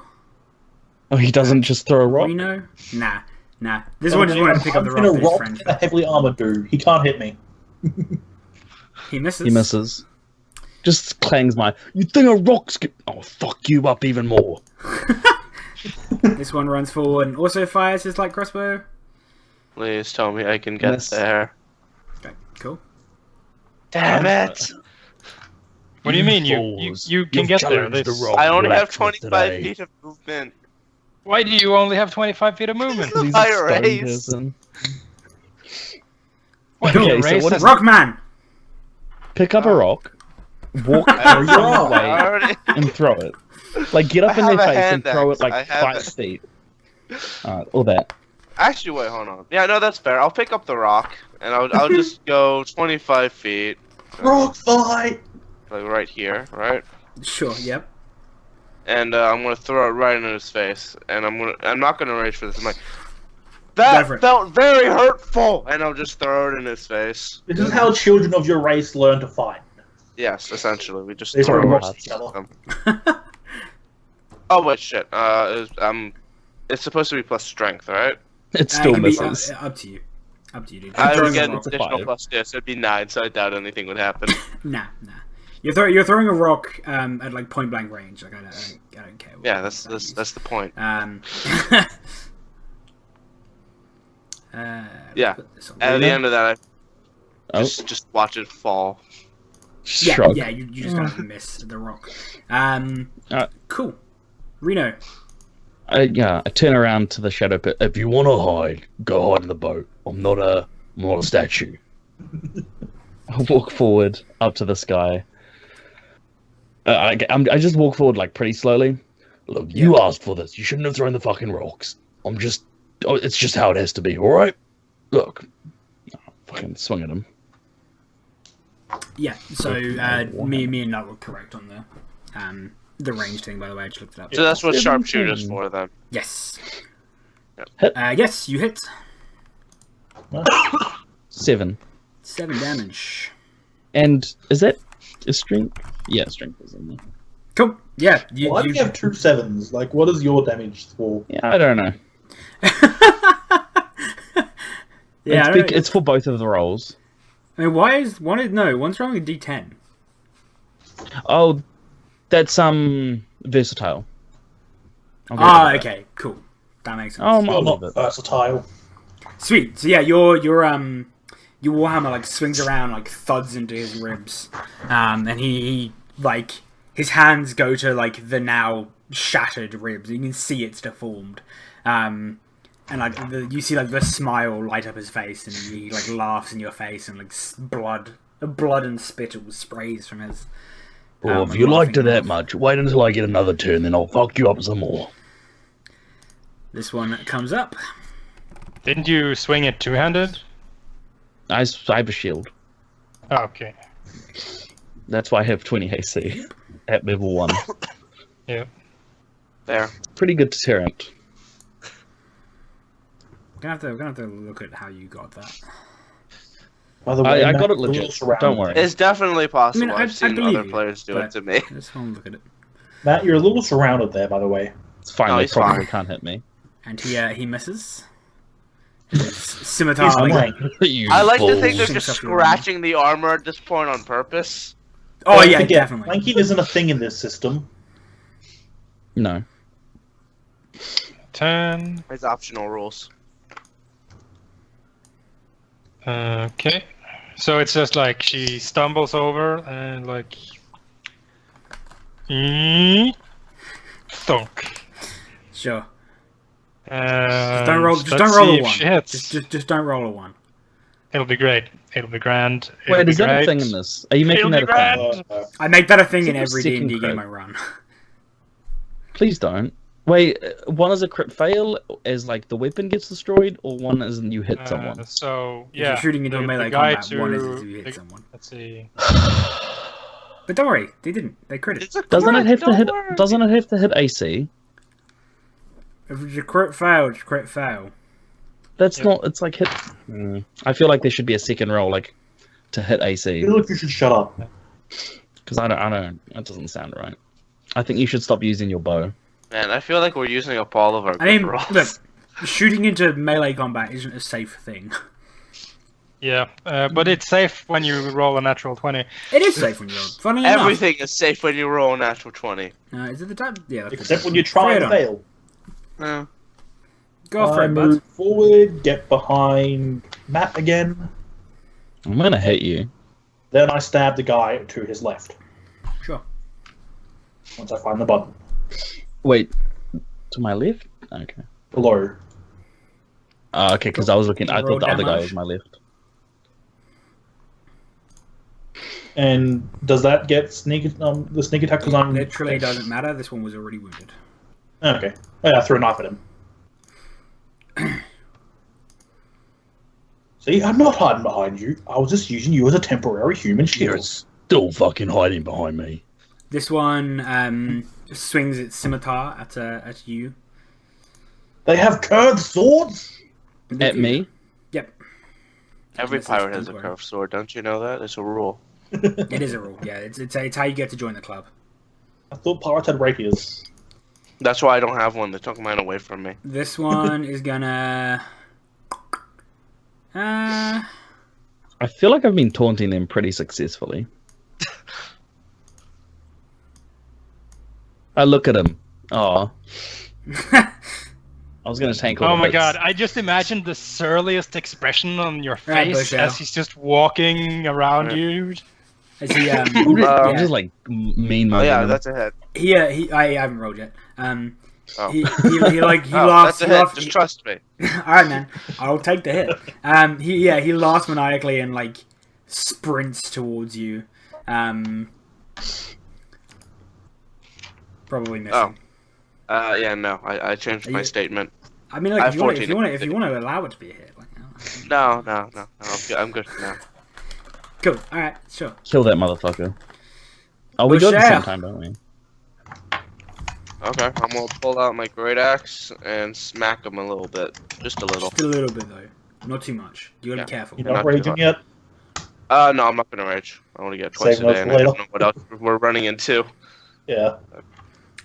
Oh, he doesn't just throw a rock? Reno? Nah. This one just wanted to pick up the rock I'm that gonna his rock friend. a heavily armored dude. He can't hit me. He misses. He misses. Just clangs my. You think a rock's. I'll fuck you up even more. This one runs forward and also fires his light crossbow. Please tell me I can get Miss. there. Okay, cool. Damn it! What do you mean? fools. You can You've get there. challenged the This- wrong I only have blacksmith 25 today. feet of movement. Why do you only have 25 feet of movement? This is He's my a stone race. person. What, Okay, your so race what is- is- Rockman! Pick up a rock, walk I through already- your way, I already- and throw it. Like, get up I in their have a face and hand throw it axe. like I have 5 it. feet. Or that. Actually, wait, hold on. Yeah, no, that's fair. I'll pick up the rock, and I'll just go 25 feet. Rock fight! Like right here, right? Sure, yep. And I'm gonna throw it right in his face, and I'm not gonna rage for this. I'm like, Go that for it. felt very hurtful, and I'll just throw it in his face. This is how children of your race learn to fight. Yes, essentially, we just They throw start Throw it. watching each other. Oh wait, shit. It's supposed to be plus strength, right? It It still can be misses. up to you. Up to you, dude. I Throwing would a get an rock. additional Five. plus 2, so it'd be 9, so I doubt anything would happen. Nah. You're throwing a rock at like point blank range. Like I don't care. what Yeah, rock that is. that's the point. Let's Yeah. put this on. At the end of that, Oh, just watch it fall. shrug. Yeah, you just gotta miss the rock. Cool. Reno. I turn around to the shadow pit. If you want to hide, go hide in the boat. I'm not a statue. I walk forward up to this guy. I just walk forward like pretty slowly. Look, you asked for this. You shouldn't have thrown the fucking rocks. It's just how it has to be. All right. Look, fucking swing at him. Yeah. So me and Nut were correct on the range thing. By the way, I just looked it up. So that's what 17. sharpshooter's for then. Yes. Hit. Yes, you hit. 7. 7 damage. And is that a strength? Yeah, strength is in there. Cool. Yeah. Why do you have 2 7s? Like, what is your damage for? Yeah, I don't know. Yeah. It's for both of the rolls. I mean, why is one's rolling a D10. Oh, that's versatile. I'll get rid of that. Okay, cool. That makes sense. Oh, You're I'll not leave it. versatile. Sweet. So yeah, your warhammer like swings around, like thuds into his ribs, and he like his hands go to like the now shattered ribs. You can see it's deformed, and like you see like the smile light up his face, and he like laughs in your face, and like blood and spittle sprays from his. Well, if you liked it that much, wait until I get another turn, then I'll fuck you up some more. This one comes up. Didn't you swing it two-handed? I have a shield. Oh, okay. That's why I have 20 AC at level 1. Yeah. There. Pretty good deterrent. We're gonna have to look at how you got that. By the way, I Matt, got it you're a little legit. surrounded. Don't worry. It's definitely possible. I I've seen believe other you, players do but- it to me. I just want to look at it. Matt, you're a little surrounded there, by the way. It's fine. No, They he's probably fine. can't hit me. And he misses. His scimitar. He's like- flank. You I like to think balls. they're Shooting just stuff around. scratching the armor at this point on purpose. Oh Don't yeah, forget, definitely. Flanking isn't a thing in this system. No. 10. It's optional rules. Okay. So it's just like she stumbles over and like. Thunk. Sure. Just Don't roll. Just don't roll a one. She hits. Just don't roll a one. It'll be great. It'll be grand. It'll Wait, be is that a great. thing in this? Are you making It'll that be a thing? grand. I make that a thing in It's every a second D&D game crit. I run. Please don't. Wait, one is a crit fail as like the weapon gets destroyed, or one is you hit someone? So If yeah, you're shooting into a the melee guy combat, one is if to- you hit the- someone. Let's see. But don't worry, they didn't. They critted. It's a Doesn't it crit, have to don't hit? worry. Doesn't it have to hit AC? If it's a crit fail, it's a crit fail. That's Yep. not. It's like hit. I feel like there should be a second roll, like to hit I AC, feel like you should shut up. because I don't. That doesn't sound right. I think you should stop using your bow. Man, I feel like we're using up all of our I mean, good rolls. look, shooting into melee combat isn't a safe thing. Yeah, but it's safe when you roll a natural 20. It is safe when you're. Funny enough. Everything is safe when you roll a natural 20. Is it the type? Yeah. that's the Except type. when you try and Freedom. fail. Yeah. Go for I it, bud. move forward, get behind Matt again. I'm gonna hit you. Then I stab the guy to his left. Sure. Once I find the button. Wait, to my left? Okay. Below. Okay, because I was looking. I Roll thought the other guy damage. was my left. And does that get the sneak attack because I'm... Literally doesn't matter. This one was already wounded. Okay. Oh, yeah, I threw a knife at him. See, I'm not hiding behind you. I was just using you as a temporary human You're shield. still fucking hiding behind me. This one swings its scimitar at you. They have curved swords? At me? Yep. Every This is pirate has a Dwarf. curved sword, don't you know that? It's a rule. It is a rule. Yeah, it's how you get to join the club. I thought pirates had rapiers. That's why I don't have one. They took mine away from me. This one is gonna Uh, I feel like I've been taunting them pretty successfully. I look at him. Oh, I was gonna tank all Oh the my hits. god, I just imagined the surliest expression on your Right, face Bushnell. as he's just walking around Right. you. is he? I'm Yeah. just like mean. Oh yeah, mugging him. that's a hit. I haven't rolled yet. Oh. He Oh, laughs. that's a He hit. laughs. Just trust me. All right, man. I'll take the hit. He laughs maniacally and like sprints towards you. Probably missing. Oh. Yeah, no. I changed Are my you- statement. I mean, I like, have if you want 14 to, if you want to allow it to be a hit, like, No. I'm good for now. cool. All right, sure. Kill that motherfucker. Oh, we got it at the Bushnell. same time, don't we? Okay, I'm gonna pull out my great axe and smack him a little bit, just a little. Just a little bit though, not too much. You gotta Yeah. be careful. You're Not not too raging hard. yet? No, I'm not gonna rage. I want to get twice Save a those day, and for I don't later. know what else we're running into. Yeah.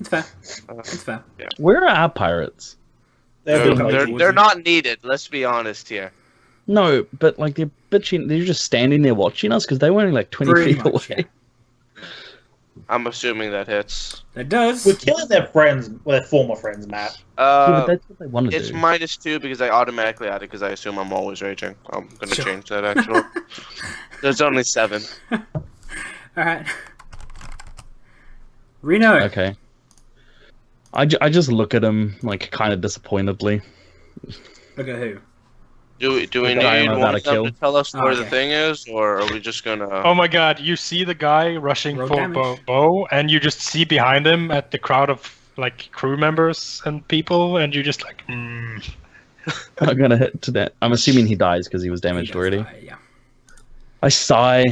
It's fair. Uh, It's fair. Where are our pirates? They're They're- being lazy. They're not needed. Let's be honest here. No, but like they're bitching. They're just standing there watching us because they were only like 20 Pretty feet much, away. yeah. I'm assuming that hits. That does. We're killing their friends, their former friends, Matt. Yeah, but that's what they want to It's do. -2 because I automatically added because I assume I'm always raging. I'm gonna Sure. change that actually. There's only 7. All right. Reno. Okay. I just look at him like kind of disappointedly. Look at who. Do we The guy need I'm one about of to them kill. to tell us where the Okay. thing is, or are we just gonna? Oh my god, you see the guy rushing Roll for damage. Bo, and you just see behind him at the crowd of like crew members and people, and you just like, I'm gonna hit to that. I'm assuming he dies because he was He damaged does already. die, yeah. I sigh,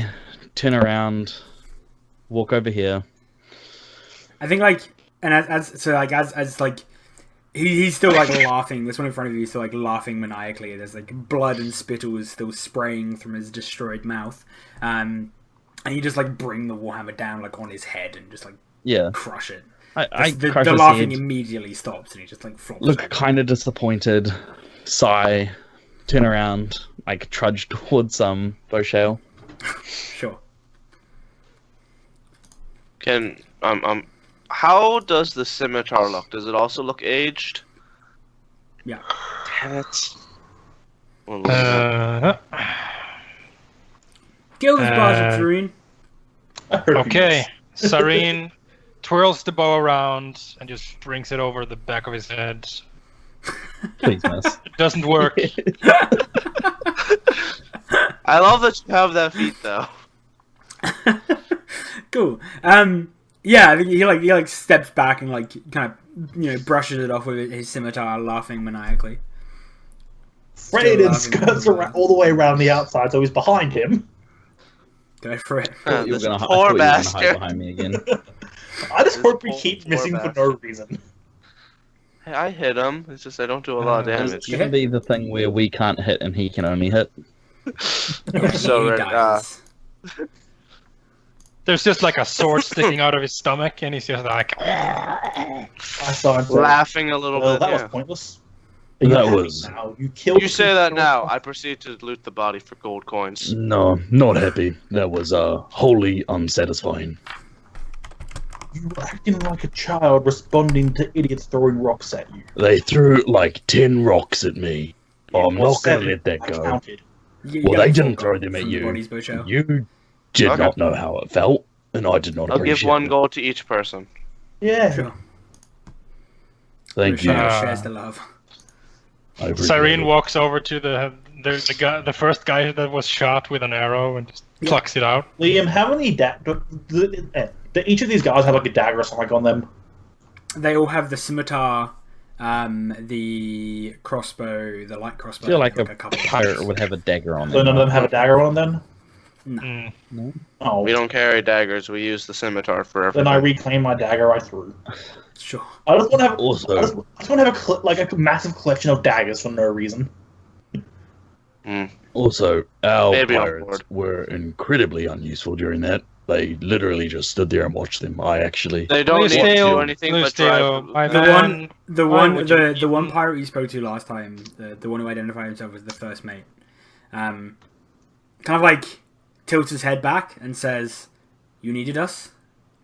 turn around, walk over here. I think like, and as like, he's still like laughing. This one in front of you is still like laughing maniacally. There's like blood and spittle is still spraying from his destroyed mouth. And you just like bring the warhammer down like on his head and just like Yeah, crush it. I The crush his laughing head, immediately stops and he just like flops. look over. kind of disappointed, sigh, turn around, like trudge towards Beauchelle. Sure. How does the scimitar look? Does it also look aged? Yeah. Damn it. Well, look at that. Kill this bastard, Tareen. I heard of you. okay. Sareen twirls the bow around and just brings it over the back of his head. Please, miss. It doesn't work. I love that you have that feat though. Cool. Yeah, I think he like steps back and like kind of brushes it off with his scimitar, laughing maniacally. Freydin laughing skirts really around, all the way around the outside, so he's behind him. Go for it. You were This gonna, I thought poor you were gonna hide bastard. behind me again. I just This hope we poor- keep poor missing for no bastard. reason. Hey, I hit him. It's just I don't do a lot of Uh, damage. It's gonna be the thing where we can't hit and he can only hit. Yeah, So, he right, dies. There's just like a sword sticking out of his stomach, and he's just like, I saw him. Laughing a little Well, bit. that Yeah. was pointless. That You're was- happy now. You killed. You say that now. I proceed to loot the body for gold coins. No, not happy. That was wholly unsatisfying. You were acting like a child, responding to idiots throwing rocks at you. They threw like 10 rocks at me. I'm Or not gonna 7, let that I go. counted. You Well, got they full didn't throw gold them at from the you. bodies, Bocho. You did Okay. not know how it felt, and I did not I'll give appreciate 1 it. gold to each person. Yeah. Sure. Thank Bocho you. shares the love. I appreciate Cyrene it. walks over to the first guy that was shot with an arrow and just plucks it out. Liam, how many do each of these guys have like a dagger or something on them? They all have the scimitar, the crossbow, the light crossbow. I feel like a couple of pirate others. would have a dagger on So none of them. them have a dagger on them Mm. Oh, We don't carry daggers. We use the scimitar for then everything. I reclaim my dagger I threw. Sure. I just want to have. Also- I just want to have a massive collection of daggers for no reason. Also, our Maybe on pirates board. were incredibly unuseful during that. They literally just stood there and watched them. I actually... They don't need to do Bluesteel, anything but Bluesteel, drive. my The man. The Why one, would you the one even- pirate you spoke to last time, the one who identified himself as the first mate. kind of like tilts his head back and says, "You needed us?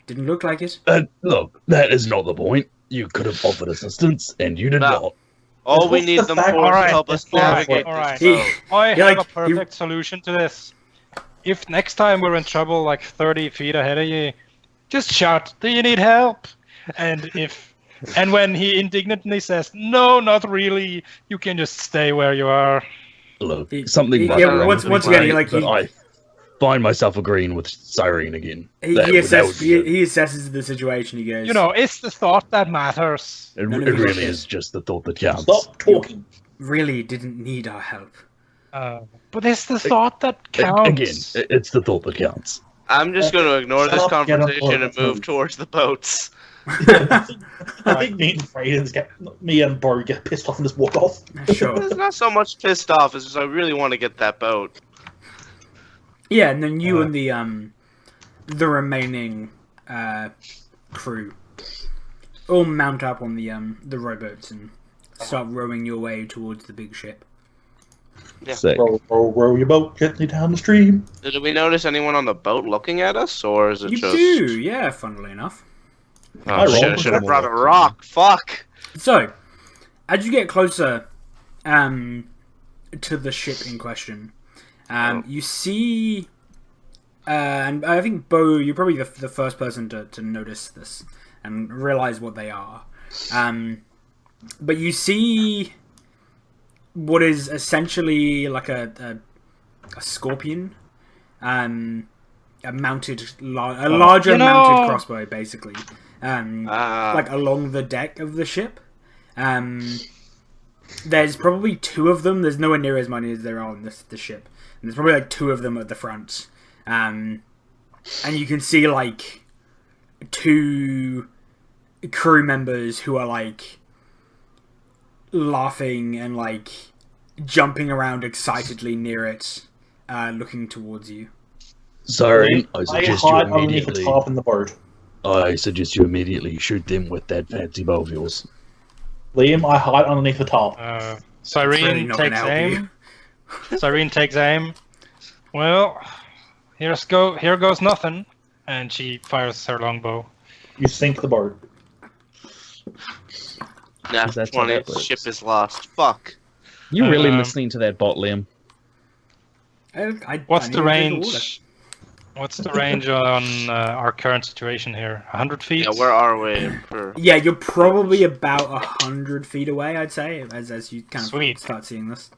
Didn't look like it." Look, that is not the point. You could have offered assistance, and you did No. not. All we What's need the them fact- for is Alright, to help us navigate alright. this boat. I Yeah, have like, a perfect solution to this. If next time we're in trouble, like 30 feet ahead of you, just shout, "Do you need help?" And when he indignantly says, "No, not really," you can just stay where you are. Look, He- something he- might yeah, be wrong once- with once me, again, he, but I find myself agreeing with Cyrene again. He That would assesses. be good. He assesses the situation. He goes, You know, it's the thought that matters. It, none it of his really shit. is just the thought that counts. Stop talking. really didn't need our help. But it's the thought that counts. Again, it's the thought that counts. I'm just going to ignore Shut this up, get up, conversation and boat. move towards the boats. I think me and Freyden's me and Bo get pissed off and just walk off. Sure. It's not so much pissed off, it's just I really want to get that boat. Yeah, and then you and the remaining crew all mount up on the rowboats and start rowing your way towards the big ship. Yeah. Sick. Row your boat gently down the stream. Did we notice anyone on the boat looking at us, or is it You just... do, yeah, funnily enough. I Oh shit, I rolled should have for brought a more. rock. Fuck! So, as you get closer to the ship in question, you see, and I think, Bo, you're probably the first person to notice this and realize what they are. But you see what is essentially like a scorpion, a mounted, a larger You know- mounted crossbow, basically. Ah, Like along the deck of the ship. There's probably two of them. There's nowhere near as many as there are on the ship. And there's probably like two of them at the front. And you can see like two crew members who are like laughing and like jumping around excitedly near it, looking towards you. Cyrene, I I suggest you hide underneath the immediately. top in the boat. I suggest you immediately shoot them with that fancy bow of yours. Liam, I hide underneath the top. It's Cyrene really not gonna takes help aim. Cyrene takes aim. Well, here goes nothing. And she fires her longbow. You sink the boat. nah, Is that how 20, that works? ship is lost. Fuck. You really Um, listening to that bot, Liam? What's I the need to take order. range? What's the range on our current situation here? 100 feet? Yeah, where are we? For... Yeah, you're probably about 100 feet away, I'd say, as you kind of Sweet. start seeing this.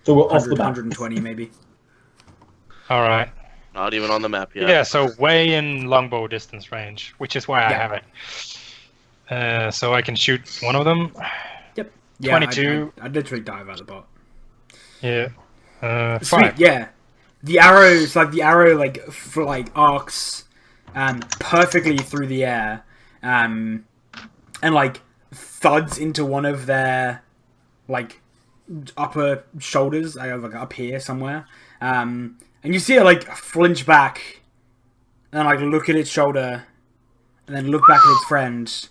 So we're off 100, the map. 120 maybe. All right. Not even on the map yet. Yeah, so way in longbow distance range, which is why I Yeah. have it. So I can shoot one of them. Yeah, 22. I'd literally dive out the bot. Yeah. Sweet, 5. yeah. The arrows, arcs perfectly through the air, and like thuds into one of their like upper shoulders, like up here somewhere. And you see it like flinch back, and like look at its shoulder, and then look back at its friend,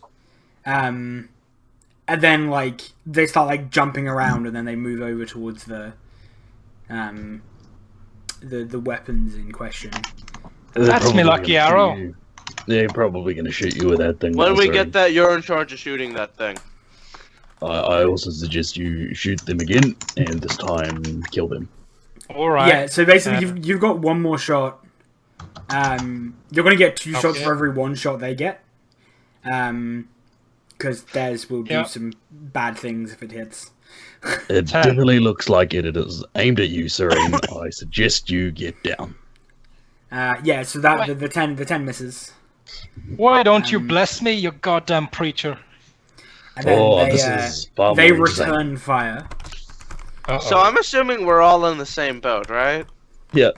and then like they start like jumping around, and then they move over towards the weapons in question. They're That's probably my lucky gonna shoot arrow. you. They're probably going to shoot you with that thing. When now, we Cyrene. get that, you're in charge of shooting that thing. I also suggest you shoot them again, and this time kill them. All right. Yeah, so basically you've got one more shot. You're going to get 2 shots Okay. for every 1 shot they get. Because theirs will do Yeah. some bad things if it hits. It 10. definitely looks like it. It is aimed at you, Cyrene. I suggest you get down. Yeah, so that the 10 misses. Why don't you bless me, you goddamn preacher? And then Oh, they, this is far they more insane. return fire. Uh-oh. So I'm assuming we're all in the same boat, right? Yeah.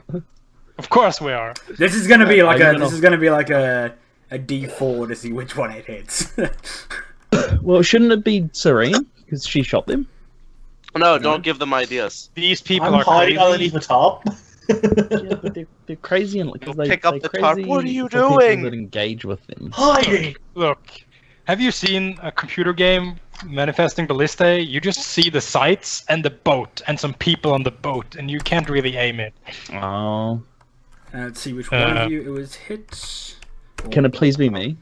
Of course we are. This is gonna be like I a don't this know. is gonna be like a D4 to see which one it hits. Well, shouldn't it be Cyrene? Because she shot them? No, don't give them ideas. These people I'm are hiding crazy. underneath the top. Yeah, but they're crazy and You'll because pick up they're the tarp. crazy What are you for people doing? that engage with them. Hiding! Look, Have you seen a computer game manifesting ballistae? You just see the sights and the boat and some people on the boat, and you can't really aim it. Oh, Let's see which one of you it was hit. can it please be me?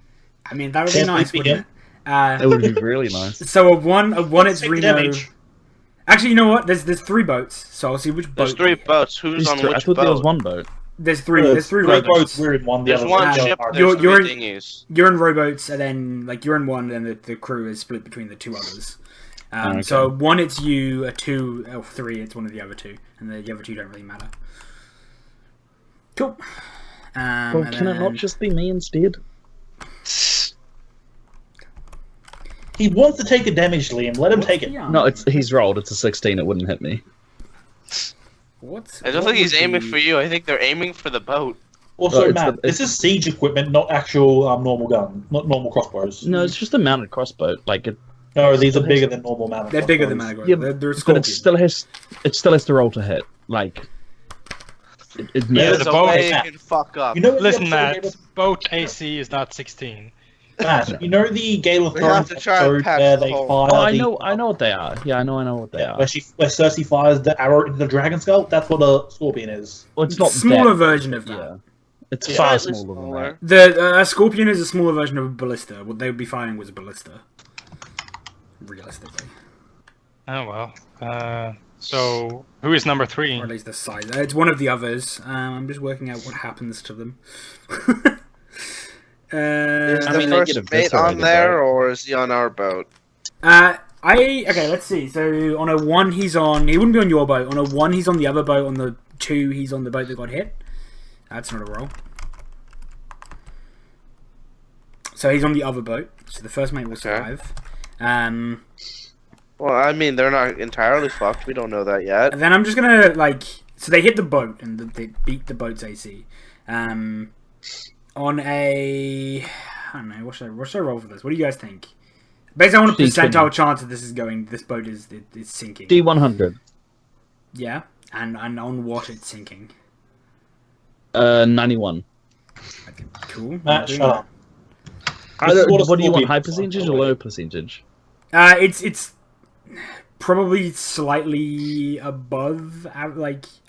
I mean, that would be Can nice, please wouldn't it? It would be really nice. So a one it's Take Reno. damage. Actually, you know what? There's 3 boats, so I'll see which boat. There's 3 boats. Who's There's on three- I which thought there was boat? one boat. There's 3 rowboats. We're in one. The There's other one Uh, ship. are- There's you're 3 in- dinghies. You're in rowboats, and then like you're in one, and the crew is split between the 2 others. Okay. So 1 it's you, a 2 or 3 it's one of the other 2, and the other 2 don't really matter. Cool. Well, And can it not then- just be me instead? He wants to take a damage, Liam. Let him take it. Yeah. No, he's rolled. It's a 16. It wouldn't hit me. What? I don't think he's aiming for you. I think they're aiming for the boat. Also, No, it's Matt, the- this is siege equipment, not actual normal gun, not normal crossbows. No, it's just a mounted crossbow. Like it, No, these are bigger than normal mounted. They're bigger than crossbows. Managor. Yeah, They're but Scorpion. it still has to roll to hit. Like it Yeah, There's the a boat- way Matt, it can fuck up. You know what the Listen, episode Matt. Boat AC is not 16. Matt, you know the Gale of We have Thrones to try and episode patch where the they hole. fire Oh, I the- know what they are. Yeah, I know what they are. where Cersei fires the arrow into the dragon skull. That's what a scorpion is. Well, it's not smaller that, version of that. Yeah, it's Yeah. far Slightly smaller than that. The Scorpion is a smaller version of a ballista. What they would be firing was a ballista. Realistically. Oh well. So who is number 3? Or at least the size. It's one of the others. I'm just working out what happens to them. Is I the mean, they first get mate on eviscerated, there, right? or is he on our boat? Okay, let's see. So on a 1 he wouldn't be on your boat. On a 1 he's on the other boat. On the 2 he's on the boat that got hit. That's not a roll. So he's on the other boat. So the first mate will survive. Well, I mean, they're not entirely fucked. We don't know that yet. And then I'm just gonna so they hit the boat and they beat the boat's AC. On a, I don't know, what should I roll for this? What do you guys think? Basically, I want a D20. percentile chance that this boat is sinking. D100. Yeah, and on what it's sinking. 91. Okay, cool. Matt, shut up. What This is do you Scorpion want? is, High by percentage the or way. low percentage? It's probably slightly above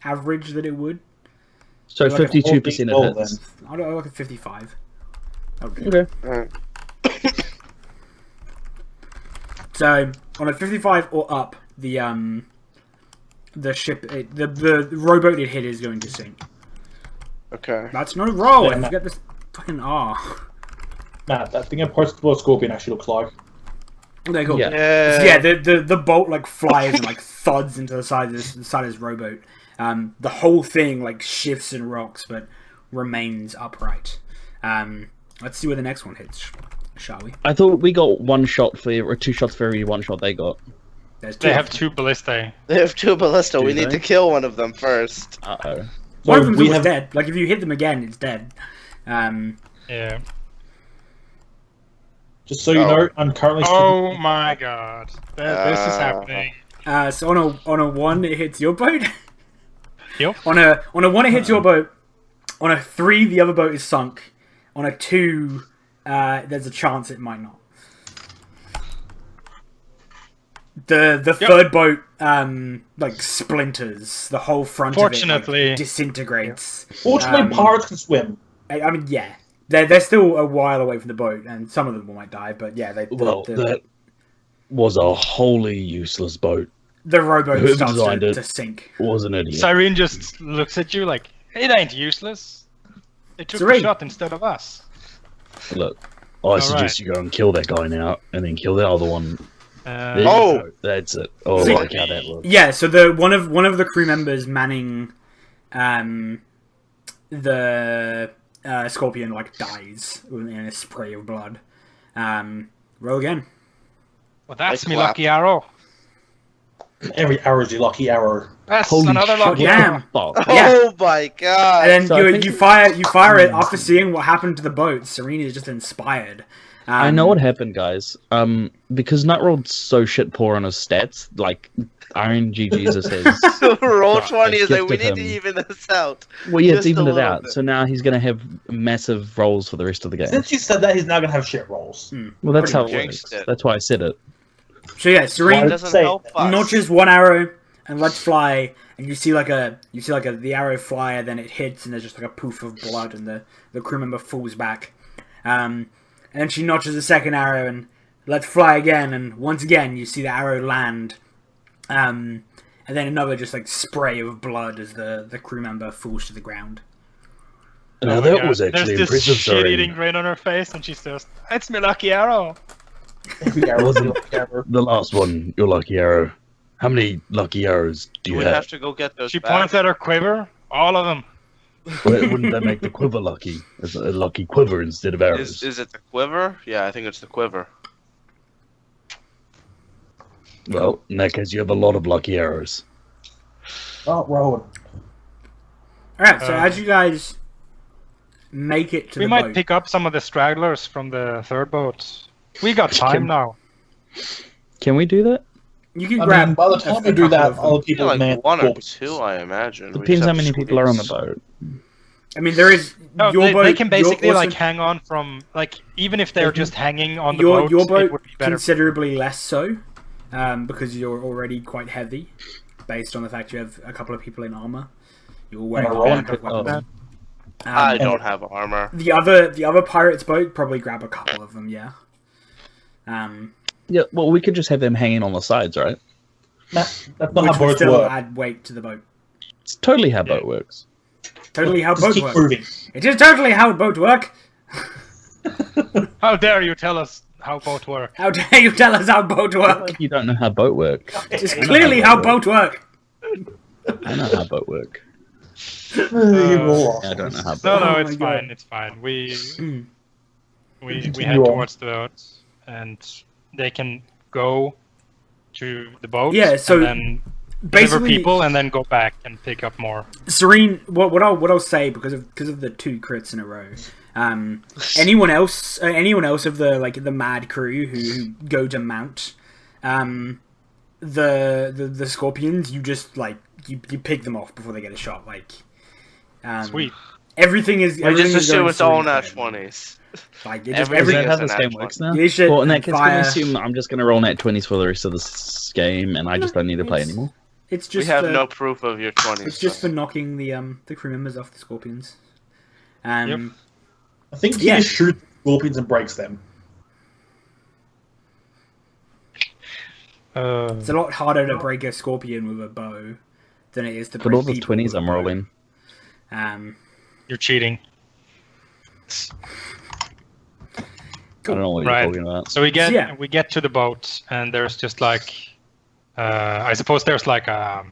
average that it would. So Like a 52% roll of hits. I'll look at 55. Okay. Okay. So on a 55 or up, the ship, the rowboat it hit is going to sink. Okay. That's not a roll. Yeah, I Matt. forget this fucking R. Matt, that thing a post-war scorpion actually looks like. Okay, cool. Yeah. Yeah, the bolt flies and thuds into the side of this rowboat. The whole thing shifts and rocks, but remains upright. Let's see where the next one hits, shall we? I thought we got 1 shot for, or 2 shots for every 1 shot they got. There's They of have them. 2 ballistae. They have 2 ballista. Do We need they? to kill one of them first. Uh-oh. One of them's we almost have dead. If you hit them again, it's dead. Yeah. Just so you know, I'm currently. Oh my god. This is happening. So on a 1 it hits your boat. Yep. On a 1 it hits your boat. On a 3 the other boat is sunk. On a 2 there's a chance it might not. The third boat splinters. The whole front Fortunately. of it disintegrates. Fortunately, pirates can swim. I mean, yeah. They're still a while away from the boat, and some of them might die, but yeah, Well, that was a wholly useless boat. the rowboat whoever starts designed to it sink. Was an idiot. Cyrene just looks at you like, it ain't useless. They took the Cyrene. shot instead of us. Look, I suggest right. you go and kill that guy now, and then kill the other one. There you Oh! go. That's it. Oh, See- I like how that looks. Yeah, so the one of the crew members manning the Scorpion dies in a spray of blood. Roll again. Well, that's I me clap. lucky arrow. Every arrow's your lucky arrow. That's Holy another shit, lucky what arrow. the fuck? Yeah. Oh my god! And then So I think- you fire it after seeing what happened to the boat. Serena is just inspired. I know what happened, guys. Because Nut rolled so shit poor on his stats, like Iron G Jesus has. Roll Right, 20 is like, we gifted need to him. even this out. Well, yeah, it's Just a evened it little out. bit. So now he's gonna have massive rolls for the rest of the game. Since you said that, he's now gonna have shit rolls. Well, that's how Pretty it jinxed works. it. That's why I said it. So yeah, It Serene Why- doesn't Say- help us. notches one arrow and lets fly, and you see like the arrow fly, and then it hits, and there's just like a poof of blood, and the crew member falls back. And then she notches a second arrow and lets fly again, and once again you see the arrow land. And then another just like spray of blood as the crew member falls to the ground. Now Oh my that God. was actually There's this impressive, shit-eating Serene. grin on her face, and she says, "It's my lucky arrow." Every arrow, every arrow. The last one, your lucky arrow. How many lucky arrows do you We have? have to go get those She back. points at her quiver. All of them. Wouldn't that make the quiver lucky? As a lucky quiver instead of arrows. Is it the quiver? Yeah, I think it's the quiver. Well, in that case, you have a lot of lucky arrows. Oh, Rowan. Alright, so as you guys make it to We the might boat, pick up some of the stragglers from the third boat. We got time now. Can we do that? you can I grab. mean, by the time you do a couple that, of them. other Yeah, people like man one or scorpions. two, I imagine. We Depends just how have many to people are on the squeeze. boat. I mean, there is No, your boat. they can basically your, like hang on from like even if they're Mhm. just hanging on the your boat, your it boat would be better. considerably less so, because you're already quite heavy, based on the fact you have a couple of people in armor. You're wearing And a a roll. lot of weapons. I Um, don't have armor. the other pirate's boat probably grab a couple of them. Yeah. Yeah, well, we could just have them hanging on the sides, right? Nah, that's not Which how would boats still work. add weight to the boat. It's totally how boat works. Totally how Just boat keep work. moving. It is totally how boat work. How dare you tell us how boat work? How dare you tell us how boat work? Like you don't know how boat work. It's clearly how boat work. I know how boat work. You roll off. I don't know how boat No, Oh no, my it's God. fine. It's fine. We Continue head on. towards the boat, and they can go to the boat. Yeah, so and then deliver Basically, people, and then go back and pick up more. Serene, what I'll say because of the 2 crits in a row. Anyone else of the mad crew who go to mount, the scorpions, you just like you pick them off before they get a shot. Like, Sweet. Everything is. We everything just is going assume it's all smoothly. nat 20s. Like it just, Everything Is every, that how is this an game actual- works now? you should Well, in that case, can we fire. assume I'm just going to roll nat 20s for the rest of this game, and I just don't need to play It's- anymore? It's We just have for, no proof of your 20s. It's just so- for knocking the crew members off the scorpions. Yep. I think he Yeah. just shoots scorpions and breaks them. It's a lot harder to break a scorpion with a bow than it is to But break all the people 20s with a I'm bow. rolling. You're cheating. I don't know what Right. you're talking about. So we get Yeah. we get to the boat, and there's just like, I suppose there's like a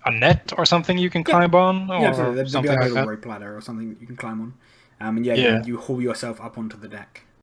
net or something you can climb on, or Yeah, absolutely. There'd be something like a like little that. rope ladder or something that you can climb on. And yeah, Yeah. You haul yourself up onto the deck.